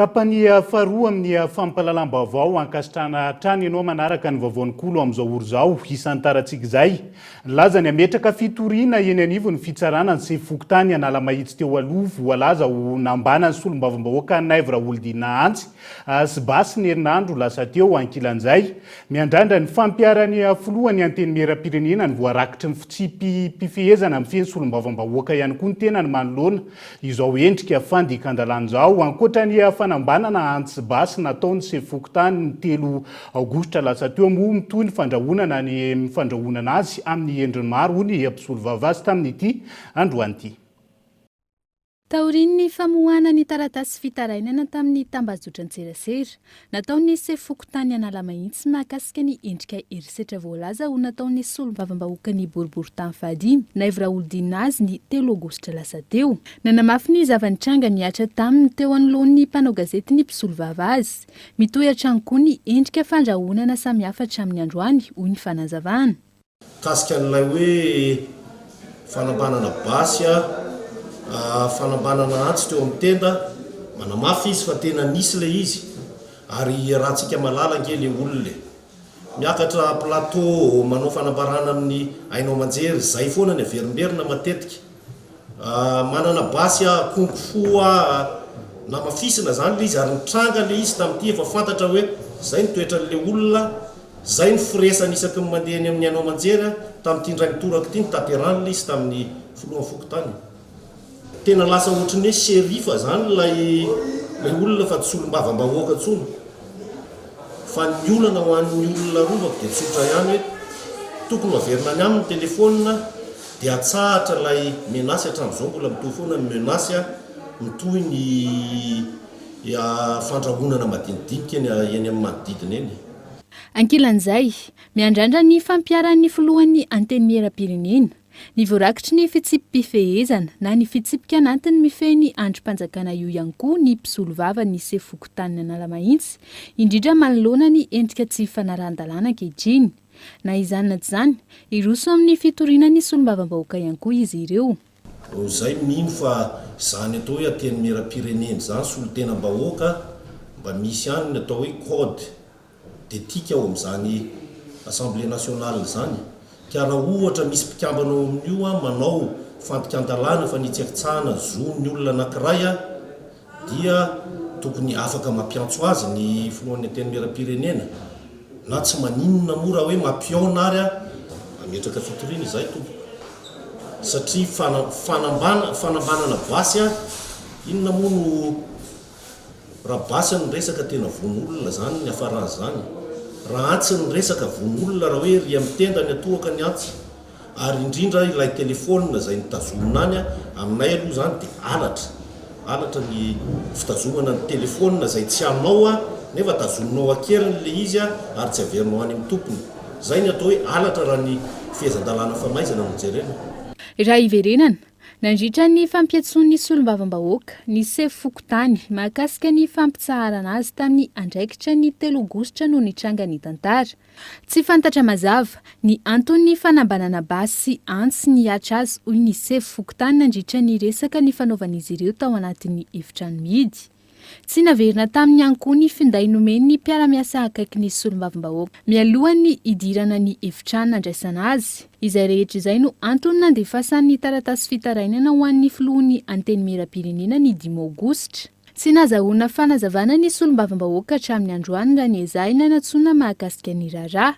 Tapany faharoa amin'ny fampahalalam-baovao ankasitrana hatrany ianao manaraka ny vaovaon'ny kolo amin'izao oro izao isan'ny tarantsika izay. Laza ny ametraka fitoriana eny anivony fitsarana ny sefokotany anala mahitsy teo aloha voalaza ho nambana ny solombavam-bahoaka naivra olodina antsy sy basy ny herinandro lasa teo ankilan'izay. Miandrandra ny fampiarany filohany anteny miera-pirenena ny voarakitry ny fitsipy-pifehezana amin'ny feny solombavam-bahoaka ihany koa ny tena ny manoloana izao endrika fandikan-dalan'izao ankoatrany fanambanana antsy basy nataony sefokotany ny 3 aogositra lasa teo moa mitoy ny fandrahonana ny fandrahonana azy amin'ny endriny maro hoy ny ampisolo vavasy tamin'ity androanyity. Taorian'ny famohana ny taratasy fitarainana tamin'ny tambazotran-tserasera nataony sefokotany anala mahitsy mahakasika ny endrika herisetra voalaza ho nataony solombavam-bahoaka ny boriboritany fahadimy naivra olodina azy ny 3 aogositra lasa teo. Nanamafy ny zavanitranga niatra taminy teo anoloan'ny mpanao gazety ny mpisolo vavazy mitohy hatrany koa ny endrika fandrahonana samihafa hatramin'ny androany hoy ny fanazavana. Kasika an'ilay hoe fanambanana basy fanambanana antsy teo amin'ny tenda manamafy izy fa tena nisy le izy ary rahantsika malala ngely olona miakatra plateau manao fanambarana amin'ny ainao manjery zay foana ny averimberina matetika manana basy konkofoa na mafisina zany le izy ary nitranga le izy tamin'ity efa fantatra hoe zay nitoetran'le olona zay ny firesany isaky ny mandeha amin'ny ainao manjery tamin'ity ndray nitorako ity nitaterany le izy tamin'ny filohan'ny fokotany. Tena lasa ohatrany hoe sherifa zany lay olona fa tsy solombavam-bahoaka tsony fa ny olana ho an'ny olona rovako dia tsotra ihany hoe tokony averina any amin'ny telefônina dia atsahatra lay menasy hatramin'izao mbola mitohy foana ny menasy mitohy ny fandrahonana madinidinika eny amin'ny manodidina eny. Ankilan'izay miandrandra ny fampiaran'ny filohan'ny anteny miera-pirenena ny voarakitry ny fitsipy-pifehezana na ny fitsipika anatiny mifeny androm-panjakana io ihany koa ny mpisolo vava ny sefokotany anala mahitsy indrindra manoloana ny endrika tsy fanarahan-dalàna ankehitriny na izany na tsy izany iroso amin'ny fitoriana ny solombavam-bahoaka ihany koa izy ireo. Zay mino fa zany atao hoe anteny miera-pirenena zany solon-tenam-bahoaka mba misy ihany atao hoe code d'éthique ao amin'izany assemblée nationale zany. Ka raha ohatra misy mpikambana amin'io manao fandikan-dalàna fa nitsekitsahana zon'ny olona anankiray dia tokony afaka mampiantso azy ny filohan'ny anteny miera-pirenena na tsy maninona mora hoe mampiaona ary ametraka fitoriana izay tompo satria fanambanana basy inona moa no raha basy ny resaka tena von'olona zany ny afaran'izany raha antsy ny resaka von'olona raha hoe ry amin'ny tenda ny atohaka ny antsy ary indrindra ilay telefôna zay nitazomina any aminay aloha zany dia alatra ny fitazomana ny telefôna zay tsy aminao nefa tazominao akeriny le izy ary tsy averinao any amin'ny tompony. Zay ny atao hoe alatra raha ny fihezan-dalàna famaizana no jerena. Raha iverenana nandritra ny fampiatsoan'ny solombavam-bahoaka ny sefo fokotany mahakasika ny fampitsaharana azy tamin'ny andraikitra ny 3 Aogositra no nitranga ny tantara. Tsy fantatra mazava ny antony fanambanana basy sy antsy ny atra azy hoy ny sefo fokotany nandritra ny resaka ny fanaovan'izy ireo tao anatin'ny efitrano mihidy. Tsy naverina tamin'ny ankoho ny finday nomen'ny mpiara-miasa akaiky ny solombavam-bahoaka mialohan'ny idirana ny efitrano nandraisana azy. Izay rehetra izay no antony nandefasan'ny taratasy fitarainana ho an'ny filohan'ny anteny miram-pirenena ny 5 Aogositra. Tsy nazahoana fanazavana ny solombavam-bahoaka hatramin'ny androany raha ny ezahina natsoina mahakasika ny raharaha.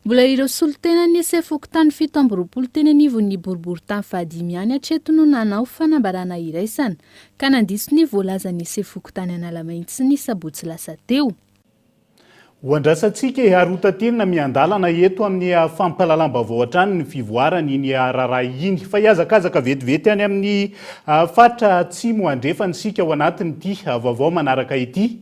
Mbola ireo solotena ny sefo fokotany 7 teny anivon'ny boribory-tany fahadimy ihany hatreto no nanao fanambarana iraisana ka nandiso ny voalazan'ny sefo fokotany Analamainty ny sabotsy lasa teo. Hoandrasantsika harotatenina miandalana eto amin'ny fampahalalam-baovao hatrany ny fivoarany iny raharaha iny fa hiazakazaka vetivety any amin'ny fatra atsimo andrefany sika ao anatin'ity vaovao manaraka ity.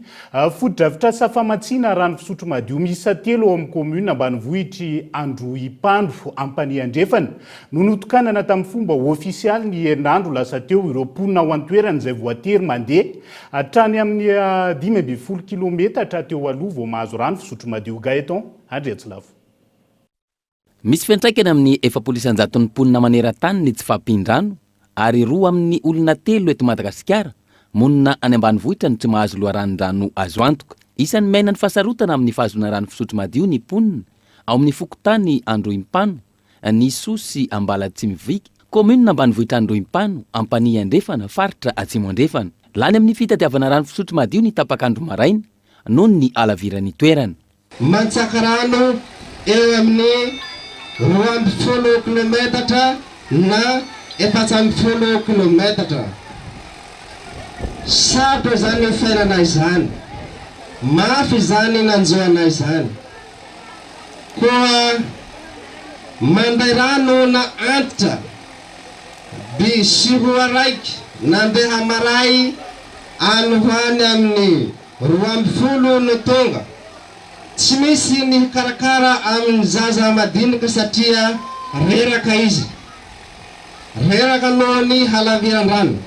Foto-drafitrasa famatsiana rano fisotro madio miisa 3 ao amin'ny commune ambanivohitry Androhipando Ampania andrefany no notokanana tamin'ny fomba ofisialy ny herinandro lasa teo ireo mponina ao an-toerana izay voatery mandeha hatrany amin'ny 15 kilometatra hatrateo aloha vao mahazo rano fisotro madio. Gaeton Andretsilavo. Misy fiantraikany amin'ny 700 mponina maneran-tany ny tsy fahampian-drano ary 2 amin'ny olona 3 eto Madagasikara monina any ambanivohitra ny tsy mahazo loharan-drano azo antoka. Isan'ny maina ny fahasarotana amin'ny fahazona rano fisotro madio ny mponina ao amin'ny fokotany Androhimpano, ny Sosy Ambalatsimiviky, commune ambanivohitra Androhimpano, Ampania andrefana, faritra Atsimo andrefana. Lany amin'ny fitadiavana rano fisotro madio ny tapakandro maraina noho ny alaviran'ny toerana. Mantsaka rano eo amin'ny 20 kilometatra na 400 kilometatra. Sarotra zany fiainana izany, mafy zany nanjoana izany. Koa manday rano na antitra bisiroa raiky nandeha maray any hoany amin'ny 20 no tonga. Tsy misy ny karakara amin'ny zaza madinika satria reraka izy. Reraka noho ny halaviran-drano.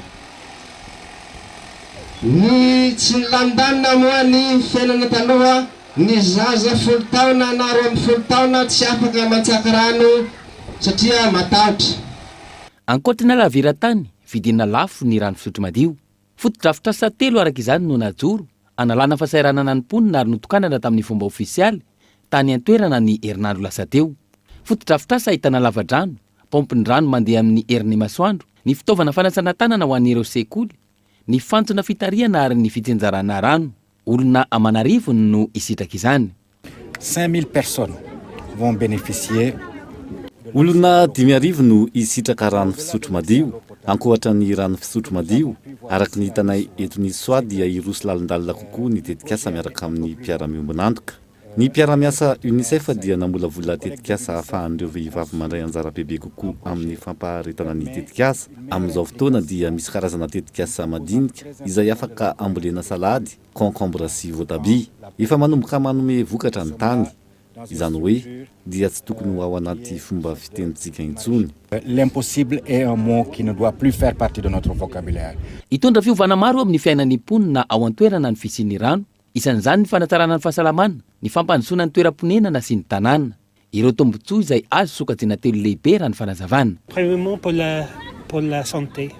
Ny tsy nilandanina moa ny fiainana taloha, ny zaza 10 taona na 20 taona tsy afaka mantsaka rano satria matahotra. Ankoatra ny alaviran-tany, vidina lafo ny rano fisotro madio. Foto-drafitrasa 3 araka izany no najoro analana fahasahiranana ny mponina ary notokanana tamin'ny fomba ofisialy tany an-toerana ny herinandro lasa teo. Foto-drafitrasa ahitana lava-drano, pompin-drano mandeha amin'ny herin'ny masoandro, ny fitaovana fanasana tanana ho an'ireo sekoly, ny fantsona fitariana ary ny fitsinjarana rano. Olona Amanarivony no isitraka izany. 5000 personnes vont bénéficier. Olona 5,000 no isitraka rano fisotro madio. Ankoatra ny rano fisotro madio, araka ny hitanay eto ny soa dia iroso lalindalina kokoa ny tetikasa miaraka amin'ny mpiara-miombonantoka. Ny mpiara-miasa UNICEF dia namolavola tetikasa ahafahan'ireo vehivavy mandray anjara bebe kokoa amin'ny fampaharetana ny tetikasa. Amin'izao fotoana dia misy karazana tetikasa madinika izay afaka ambolena salady, concombre sy voatabia. Efa manomboka manome vokatra ny tany. Izany hoe dia tsy tokony ao anaty fomba fitenitsika intsony. L'impossible est un mot qui ne doit plus faire partie de notre vocabulaire. Itondra fiovana maro amin'ny fiainan'ny mponina ao an-toerana ny fisian'ny rano. Isan'izany ny fanatsarana ny fahasalamana, ny fampandrosoana ny toeram-ponenana sy ny tanàna. Ireo tombotsoa izay azo sokajiana telo lehibe raha ny fanazavana. Premièrement pour la santé.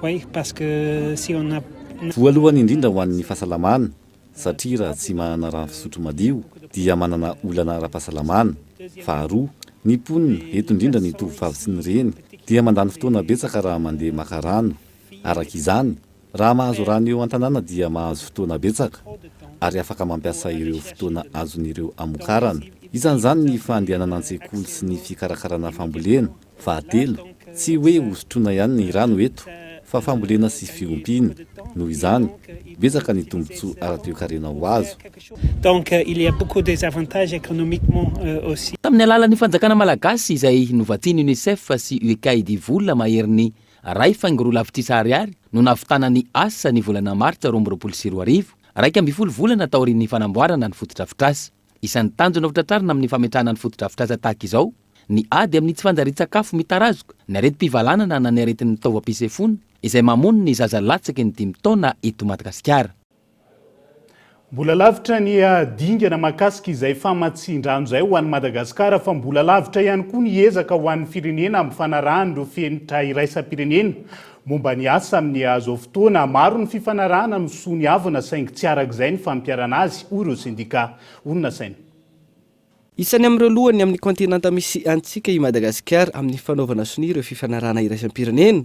Oui, parce que si on a voalohany indrindra ho an'ny fahasalamana satria raha tsy manana rano fisotro madio dia manana olana ara-pahasalamana. Faharoa, ny mponina eto indrindra ny tovovavy sy ny reny dia mandany fotoana betsaka raha mandeha maka rano. Araka izany, raha mahazo rano eo an-tanàna dia mahazo fotoana betsaka ary afaka mampiasa ireo fotoana azon'ireo amokarana. Isan'izany ny fandehanana an-tsekoly sy ny fikarakarana fambolena. Fahatelo, tsy hoe hosotroana ihany ny rano eto fa fambolena sy fiompiana. Noho izany, betsaka ny tombotsoa ara-toekarena ho azo. Donc il y a beaucoup des avantages économiquement aussi. tamin'ny alalan'ny fanjakana malagasy izay novatiny UNICEF sy UEKID volna maheriny ray faingoroa lavitra ariary no navitanany asa ny volana martsa 2024 raiky amby folo volana taorian'ny fanamboarana ny fotodrafitrasa. Isan'ny tanjona fitratrarina amin'ny fametrahana ny fotodrafitrasa tahaka izao ny ady amin'ny tsy fanjarian-tsakafo mitarazoka ny areti-pivalanana na ny aretin'ny taovam-pisefona izay mamono ny zaza latsaky ny 5 taona eto Madagasikara. Mbola lavitra ny dingana makasika izay famatsin-drano zay ho an'ny Madagasikara fa mbola lavitra ihany koa ny ezaka ho an'ny firenena amin'ny fanarahana ireo fenitra iraisam-pirenena. Momba ny asa amin'ny azo fotoana maro ny fifanarahana no soa ny avana saingy tsy arak'izay ny fampiarana azy hoy ireo sindika olona saina. Isany amin'ireo lohany amin'ny kontinanta misy antsika i Madagasikara amin'ny fanaovana soni ireo fifanarahana iraisam-pirenena.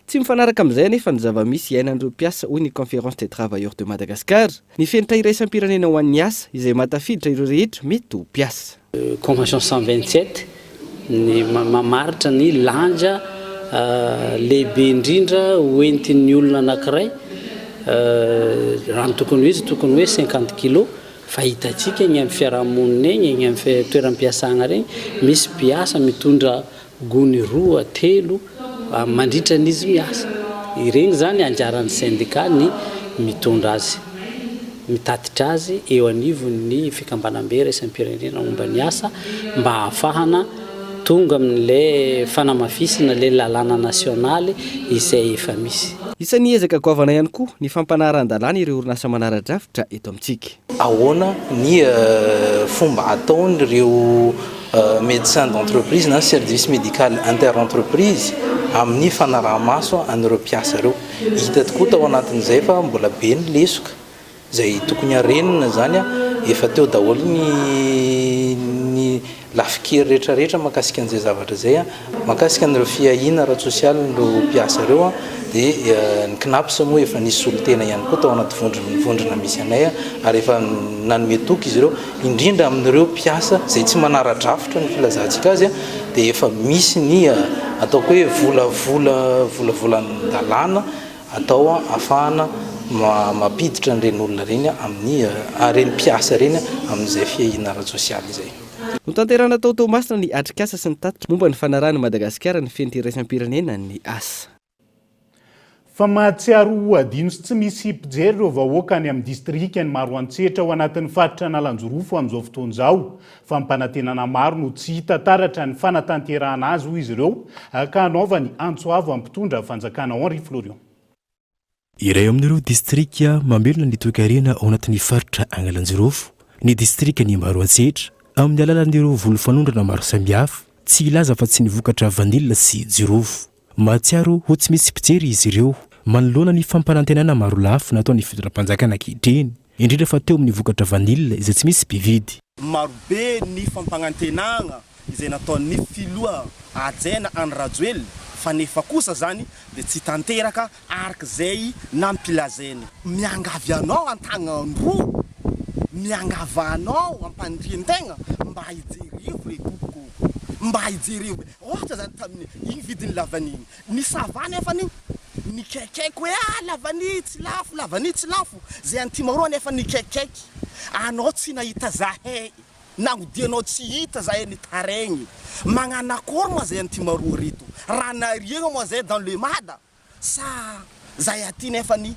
Tsy mifanaraka amin'izay nefa ny zava-misy iainan'ireo mpiasa hoy ny Conférence des Travailleurs de Madagascar. Ny fenitra iraisam-pirenena ho an'ny asa izay matafiditra ireo rehetra mety ho mpiasa. Convention 127 ny mamaritra ny lanja lehibe indrindra hoentin'ny olona anankiray raha tokony ho izy tokony hoe 50 kg fa hitantsika eny amin'ny fiarahamonina eny amin'ny toeram-piasana regny misy mpiasa mitondra gony 2 3 mandritra n'izy miasa. Ireny zany anjaran'ny syndicat ny mitondra azy mitatitra azy eo anivon'ny fikambanam-be iraisam-pirenena momba ny asa mba ahafahana tonga amin'ilay fanamafisina le lalàna nasionaly izay efa misy. Isan'ny ezaka goavana ihany koa ny fampanaran-dalàna ireo orinasa manara-drafitra eto amintsika. Ahoana ny fomba ataon'ireo médecins d'entreprise na service médical inter-entreprise amin'ny fanaraha-maso an'ireo mpiasa ireo. Hita tokoa tao anatin'izay fa mbola be ny lesoka izay tokony harenina zany efa teo daholo ny lafikery rehetrarehetra makasika an'izay zavatra izay makasika an'ireo fiahina ara-tsosialy n'ireo mpiasa ireo dia ny knaps moa efa nisy solotena ihany koa tao anaty vondrona misy anay ary efa nanome toky izy ireo indrindra amin'ireo mpiasa izay tsy manara-drafitra ny filazantsika azy dia efa misy ny ataoko hoe volavolan-dalàna atao ahafahana mapiditra n'ireny olona reny amin'ny reny mpiasa reny amin'izay fiahina ara-tsosialy izay. No tanterana tao Tomasina ny atrikasa sy ny tatitra momba ny fanarahana Madagasikara ny fenitra iraisam-pirenena ny asa. Fa mahatsiaro adino sy tsy misy mpijery ireo vahoaka any amin'ny distrika ny maro antsetra ho anatin'ny faritra Nalanjorofo amin'izao fotoana izao. Fa mpanantenana maro no tsy hita taratra ny fanatanterahana azy hoy izy ireo ka hanaovany Antsoavo ampitondra fanjakana Henri Florian. Iray amin'ireo distrika mamelona ny toekarena ao anatin'ny faritra Nalanjorofo, ny distrika ny maro antsetra amin'ny alalan'ireo volo-fanondrana maro samihafa, tsy ilaza fa tsy ny vokatra vanila sy jirofo. Mahatsiaro ho tsy misy mpijery izy ireo manoloana ny fampanantenana maro lafo nataon'ny fitondram-panjakana ankehitriny, indrindra fa teo amin'ny vokatra vanila izay tsy misy mpividy. Marobe ny fampanantenana izay nataon'ny filoha Ajaina Andrajoely fa nefa kosa zany dia tsy tanteraka arak'izay nampilazainy. Miangavy anao an-tagnandroa, miangavanao ampandrian-tegna mba hijerio retoko, mba hijerio. Ohatra zany tamin'ny iny vidiny lavaniny ny savany efa ny kekeko hoe lavany tsy lafo zay antimaroa nefa ny kekeko anao tsy nahita zahay na odianao tsy hita zahay ny taregny magnanakory moa zay antimaroa reto raha nariagna moa zay dans le mada sa zay aty nefa ny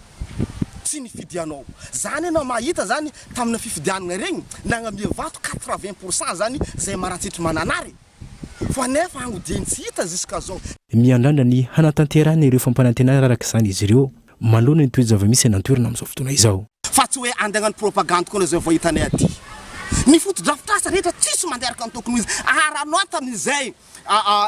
tsy nifidianao zany anao mahita zany tamin'ny fifidianana regny nagnamia vato 80% zany zay maratsitry mananary fa nefa agnodiany tsy hita jusqu'à zao. Miandrandra ny hanatanterahana ireo fampanantenana araka izany izy ireo manoloana ny toe-java-misy anantoerana amin'izao fotoana izao. Fa tsy hoe andegnany propagande koa zay vao hitanay aty. Ny fotodrafitrasa rehetra tsisy manderaka ny tokony izy aranao tamin'izay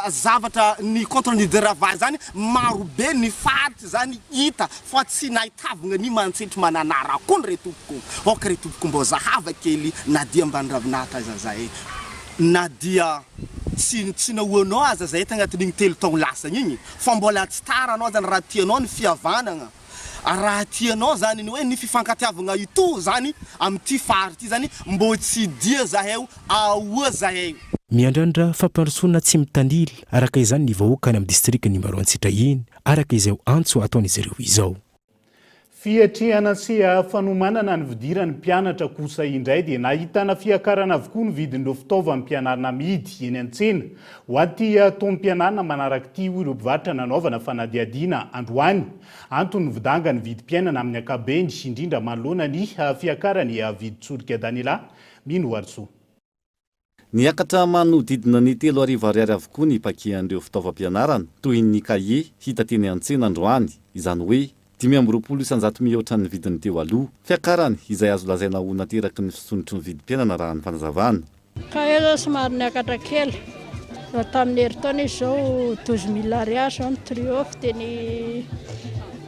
zavatra ny contre ny déravage zany marobe ny faritra zany hita fa tsy nahitavagna ny mantsitry mananara koa ny retoboko oka retoboko mbô zahava kely nadia ambany ravinahitra aza zahay na dia tsy nahoanao aza zahay tagnatin'igny 3 taogno lasagna igny fa mbola tsy tara anao zany raha tianao ny fihavanana raha tianao zany ny hoe ny fifankatiavagna ito zany amin'ity faritra ity zany mbô tsy dia zahay ahoa zahay. Miandrandra fampandrosoana tsy mitandily araka izany ny vahoaka any amin'ny distrika ny maro antsitra iny araka izay antso ataon'izy ireo izao. Fiatrehana sy fanomanana ny vidiran'ny mpianatra kosa indray dia nahitana fiakarana avokoa ny vidin'ireo fitaovan'ny mpianarana amidy eny an-tsena ho an'ity taom-pianarana manaraka ity ireo mpivarotra nanaovana fanadihadiana androany. Antony vidanga ny vidim-piainana amin'ny ankabeny indrindra manoloana ny fiakarany vidin-tsorika Danila Mino Arso. Niakatra manodidina ny 3 ariary avokoa ny pakian'ireo fitaovam-pianarana toy ny kahie hita teny an-tsena androany, izany hoe 520 isanjato mihoatra ny vidiny teo aloha. Fiakarany izay azo lazaina ho nateraky ny fisonotry ny vidim-piainana raha ny fanazavana. Kahie zao somary niakatra kely. Raha tamin'ny herintaona izy zao 12 000 ariary zao ny triomphe dia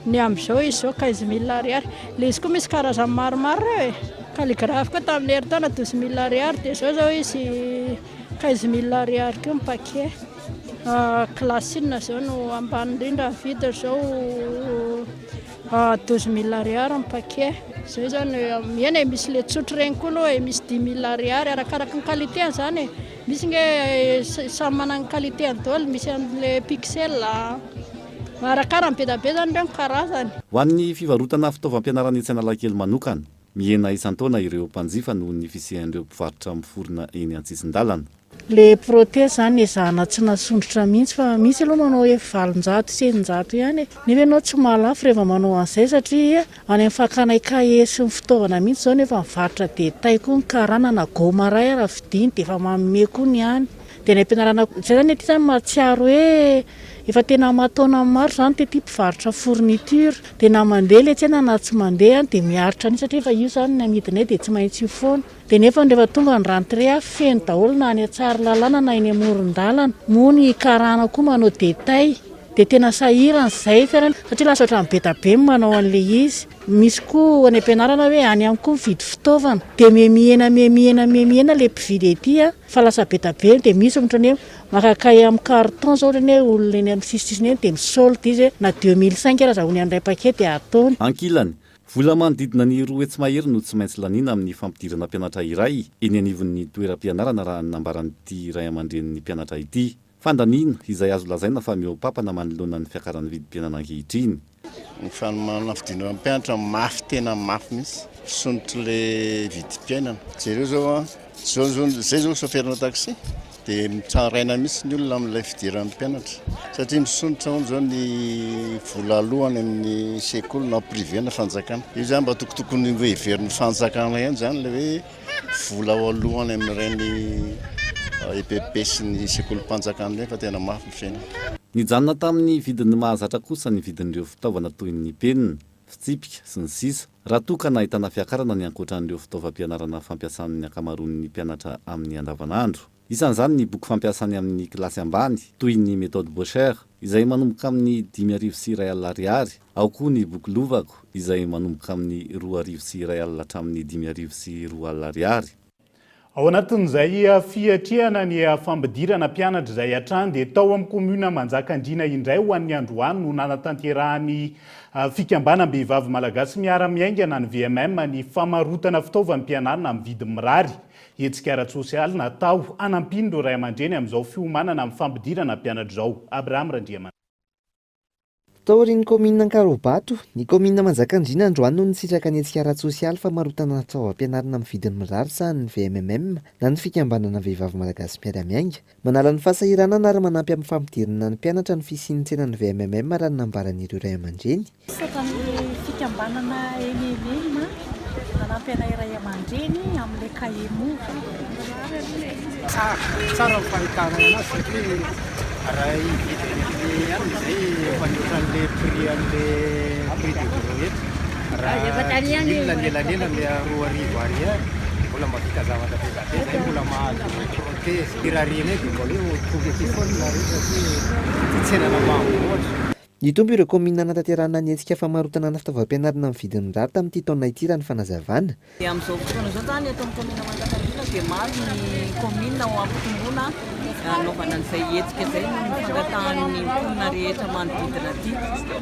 ny amin'izao izy zao 15 000 ariary. Ilay izy koa misy karazany maromaro reo calligraphe koa tamin'ny herintaona 12 000 ariary dia zao izy 15 000 ariary koa ny paquet. Classine zao no ambany indrindra vidiny zao 12 000 ariary ny paquet. Zay zany miena misy le tsotra regny koa aloha misy 10 000 ariary arakaraky ny qualité zany. Misy nge samy manana qualité daholo, misy an'le pixel arakara ny be zany regny karazany. Ho an'ny fivarotana fitaovam-pianarana etsy Analakely manokana, miena isan-taona ireo mpanjifa noho ny fisian'ireo mpivarotra miforona eny an-tsisin-dalana. Le protège zany ezahana tsy nasondrotra mihitsy fa misy aloha manao hoe 700 800 ihany. Nefa ianao tsy mahalafo rehefa manao an'izay satria any amin'ny fakana kahie sy ny fitaovana mihitsy zao nefa mivarotra detay koa ny karana na goma ray raha vidiny dia efa manome koa ny any. Dia ny ampianarana zay zany ety zany mahatsiaro hoe efa tena mataona maro zany ty mpivarotra fourniture dia na mandeha le tsena na tsy mandeha dia miaritra ny satria efa io zany ny amidinay dia tsy maintsy io foana. Dia nefa rehefa tonga ny rentrée feno daholo na any Tsara lalàna na eny amoron-dalana moa ny karana koa manao detay dia tena sahirana izay satria lasa ohatran'ny be da be manao an'ilay izy. Misy koa any ampianarana hoe any ihany koa mividy fitaovana dia mihena le mpividy ety fa lasa be da be dia misy ohatrany hoe makakay amin'ny carton zao ohatrany hoe olona eny amin'ny sisisiny eny dia misolde izy na 2005 raha zahoany an'ray paquet dia ataony. Ankilany vola manodidina ny 2 hetsy mahery no tsy maintsy lanina amin'ny fampidirana mpianatra iray eny anivon'ny toeram-pianarana raha nambaran'ity ray aman-dren'ny mpianatra ity. Fandaniana izay azo lazaina fa mihoapapana manoloana ny fiakaran'ny vidim-piainana ankehitriny. Ny fanomanana fidinana mpianatra mafy tena mafy mihitsy fisonotry le vidim-piainana. Jereo zao zay zao soferina taxi dia mitsaraina mihitsy ny olona amin'ilay fidiran'ny mpianatra satria misonitra hono zao ny vola alohany amin'ny sekoly na privé na fanjakana. Io zany mba tokotokony hoe heverin'ny fanjakana ihany zany le hoe vola ao alohany amin'ireny EPP sy ny sekolim-panjakana fa tena mafy ny fiainana. Nijanona tamin'ny vidin'ny mahazatra kosa ny vidin'ireo fitaovana toy ny penina, fitsipika sy ny sisa. Raha toa ka nahitana fiakarana ny ankoatran'ireo fitaovam-pianarana fampiasan'ny ankamaroan'ny mpianatra amin'ny andavanandro. Isan'izany ny boky fampiasany amin'ny kilasy ambany toy ny méthode Boscher izay manomboka amin'ny 5,1 ariary. Ao koa ny boky lovako izay manomboka amin'ny 2,1 hatramin'ny 5,2 ariary. Ao anatin'izay fiatrehana ny fampidirana mpianatra izay hatrany dia tao amin'ny komuna Manjakandriana indray ho an'ny androany no nanatanterahany fikambanam-behivavy malagasy miara-miaingana ny VMM ny famarotana fitaovan'ny mpianarana amin'ny vidiny mirary. Hetsika ara-tsosialy natao hanampiny ireo ray aman-dreny amin'izao fiomanana amin'ny fampidirana mpianatra izao. Abraham Randriamana. Tao aorian'ny komina Ankarobato, ny komina Manjakandriana androany no nisitraka ny hetsika ara-tsosialy famarotana fitaovam-pianarana amin'ny vidiny mirary sahany ny VMM na ny fikambanana vehivavy malagasy miara-miainga. Manala ny fasahirana ary manampy amin'ny fampidirana ny mpianatra ny fisian'ny tsenan'ny VMM raha ny nambaran'ireo ray aman-dreny. Fikambanana MMM manampy anay ray aman-dreny amin'ilay kahie mora. Tsara ny fahitana anazy satria raha vidiny izay efa nioatran'le prix an'le prix de gros eto. Raha elanelanela le 2 arivo ariary mbola mahavita zavatra be zay zay mbola mahazo protège. Irariana dia mbola eo tonga aty foana satria tsy tsenana mamboloatra. Nitombo ireo komina natanterahana ny hetsika famarotana na fitaovam-pianarana amin'ny vidiny mirary tamin'ity taona ity raha ny fanazavana. Amin'izao fotoana izao zany eto amin'ny komina Manjakandriana dia maro ny komina ao am-pitomboana anaovana an'izay hetsika izay no fangatahan'ny mponina rehetra manodidina aty.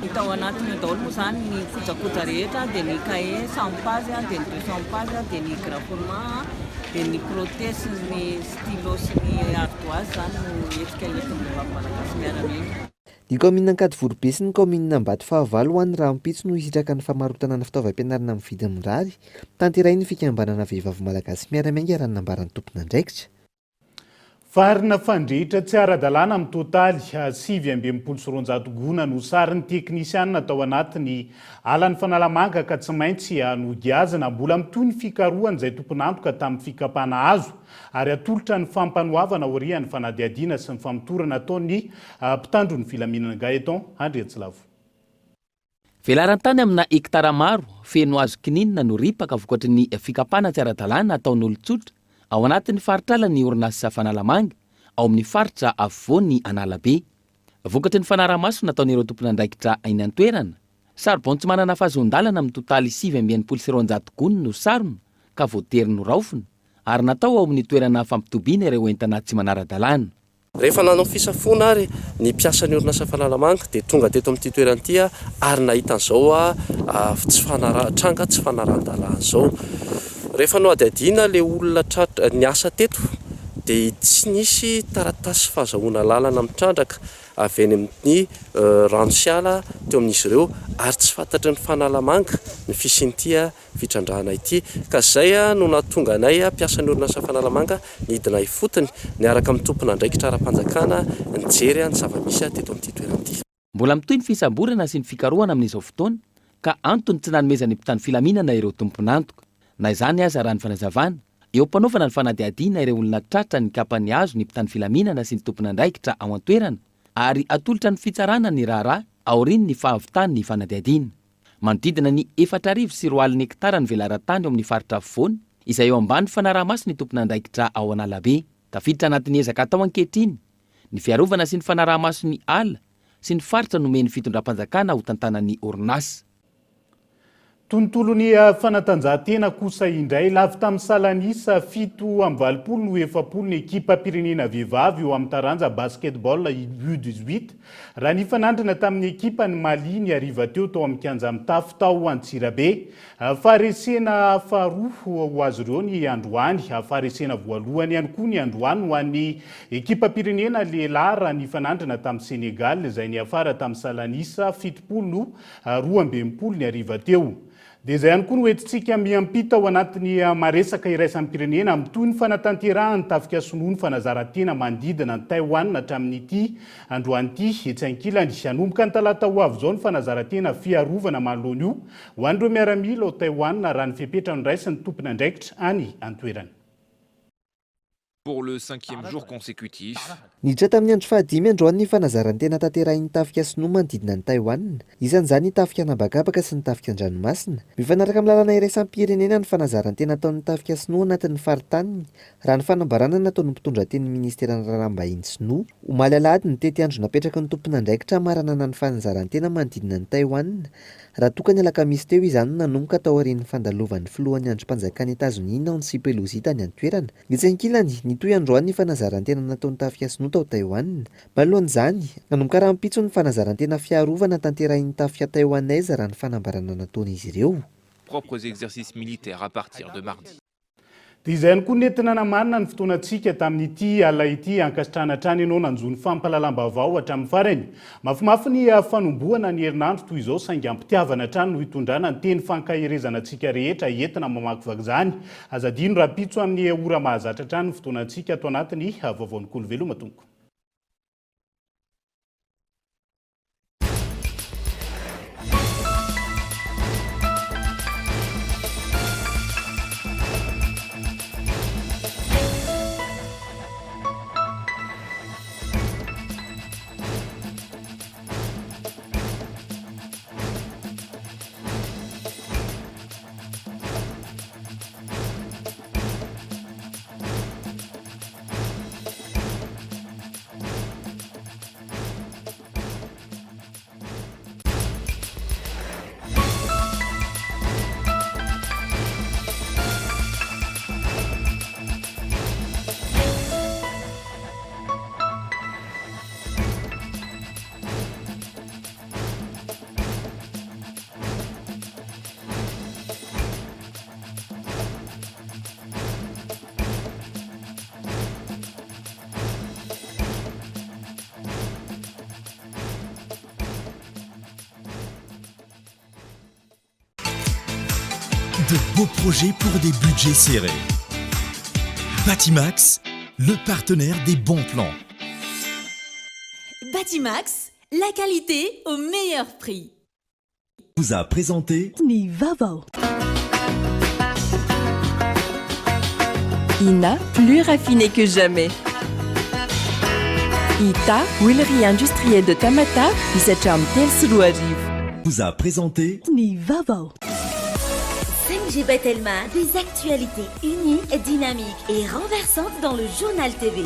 Hita ao anatiny daholo moa zany ny kojakoja rehetra dia ny kahie 100 page, dia ny 200 page, dia ny graphomat, dia ny protège, ny stylo sy ny ardoise zany no hetsika eto amin'ny vehivavy malagasy miara-miaina. Ny komina Ankady Vorobe sy ny komina Ambato Fahavalo ho an'ny Rahampitso no hisitraka ny famarotana ny fitaovam-pianarana amin'ny vidiny mirary tanterainy fikambanana vehivavy malagasy miaramiainga raha nambaran'ny tompon'andraikitra. Farina fandrehitra tsy ara-dalàna amin'ny totaly 720 gona no sarin'ny teknisianina tao anatiny alan'ny fanalamanga ka tsy maintsy anogiazana mbola mitoy ny fikarohana izay tompon'antoka tamin'ny fikapana azo ary atolotra ny fampanoavana orian'ny fanadiadiana sy ny famotorana ataon'ny mpitandro ny filaminana Gaeton Andriatsilavo. Velarantany amina hektara maro feno azo kininina no ripaka vokatry ny fikapana tsy ara-dalàna ataon'olon-tsotra ao anatin'ny faritra ny orinasa fanalamanga ao amin'ny faritra afovoany Analabe. Vokatry ny fanaraha-maso nataon'ireo tompon'andraikitra eny an-toerana. Saribon tsy manana fahazon-dalana amin'ny totaly 720 gony no sarona ka voatery no raofina ary natao ao amin'ny toerana fampitobiana ireo entana tsy manara-dalàna. Rehefa nanao fisafona ary ny mpiasan'ny orinasa fanalamanga dia tonga teto amin'ity toerana ity ary nahita an'izao tranga tsy fanarahan-dalàna izao. Rehefa no adiadiana ilay olona ny asa teto dia tsy nisy taratasy fahazahoana lalana mitrandraka avy eny amin'ny rano siala teo amin'izy ireo ary tsy fantatry ny fanalamanga ny fisian'ity fitrandrahana ity ka izay no nahatonga anay mpiasan'ny orinasa fanalamanga nidina ifotony niaraka amin'ny tompon'andraikitra ara-panjakana nijery ny zava-misy teto amin'ity toerana ity. Mbola mitoy ny fisamborana sy ny fikarohana amin'izao fotoana ka antony tsy nanomezany mpitany filaminana ireo tompon'antoka. Na izany aza raha ny fanazavana eo mpanaovana ny fanadiadiana ireo olona tratra ny kapany azo ny mpitany filaminana sy ny tompon'andraikitra ao an-toerana ary atolotra ny fitsarana ny raharaha aoriny ny fahavitany ny fanadiadiana. Manodidina ny 4,4 hektara ny velaran-tany eo amin'ny faritra afovoany izay eo ambany fanaraha-maso ny tompon'andraikitra ao Analabe. Tafiditra anatin'ny ezaka atao ankehitriny ny fiarovana sy ny fanaraha-maso ny ala sy ny faritra nomeny fitondram-panjakana ho tantanan'ny orinasa. Tontolon'ny fanatanjahantena kosa indray lavy tamin'ny salanisa 7-20 no 7 ny ekipa pirenena vehivavy eo amin'ny taranja basketball U18 raha ny fanandrina tamin'ny ekipa ny Maliny ariva teo tao amin'ny kianja mitafy tao Antsirabe. Faharesena faharoa ho azy ireo ny androany, faharesena voalohany ihany koa ny androany ho an'ny ekipa pirenena lehilahy raha ny fanandrina tamin'ny Senegal izay ny afara tamin'ny salanisa 7-20 ny ariva teo. Dia izay ihany koa no entintsika miampita ao anatin'ny maresaka iraisan'ny pirenena amin'ny toy ny fanatanterahany tafika sonoa ny fanazarantena manodidina ny Taiwan hatramin'ity androany ity etsy ankilany. Hanomboka ny talata ho avy izao ny fanazarantena fiarovana manoloana io ho an'ireo miaramila ao Taiwan raha ny fepetra no raisin'ny tompon'andraikitra any an-toerany. Pour le 5e jour consécutif. Niditra tamin'ny andro fahadimy androany ny fanazarantena tanterahin'ny tafika sinoa manodidina ny Taiwan. Isan'izany ny tafika anabakabaka sy ny tafika an-dranomasina. Mifanaraka amin'ny lalana iraisan'ny pirenena ny fanazarantena ataon'ny tafika sinoa anatin'ny faritany raha ny fanambarana nataon'ny mpitondra teny ministeran'ny raharaham-bahiny sinoa. Omaly alahady ny tety andro napetraka ny tompon'andraikitra maranana ny fanazarantena manodidina ny Taiwan. Raha tokany alakamisy teo izany nanomboka tao aorian'ny fandalovan'ny filohan'ny androm-panjakana Etazonia Nancy Pelosi tany an-toerana. Etsy ankilany nitoy androany ny fanazarantena nataon'ny tafika sinoa tao Taiwan. Manoloan'izany nanomboka rahampitso ny fanazarantena fiarovana tanterahin'ny tafika taïwanaise raha ny fanambarana nataon'izy ireo. Propres exercices militaires à partir de mardi. Dia izay ihany koa nentina namanina ny fotoanantsika tamin'ity ala ity ankasitrahana hatrany ianao nanjony fampalalam-baovao hatramin'ny farany. Mafimafy ny fanombohana ny herinandro toy izao saingy ampitiavana hatrany no hitondrana ny teny fankahirezanantsika rehetra entina mamakivaky izany. Azadino rapitso amin'ny ora mahazatra hatrany ny fotoanantsika ato anatiny vaovaon'ny Koloveloma tompoko. de beaux projets pour des budgets serrés. Batimax, le partenaire des bons plans. Batimax, la qualité au meilleur prix. Vous a présenté Nivavo. INA, plus raffiné que jamais. ITA, huilerie industrielle de Tamata, Isacham Telsilouariv. Vous a présenté Nivavo. 5G Batelma, des actualités uniques, dynamiques et renversantes dans le journal TV.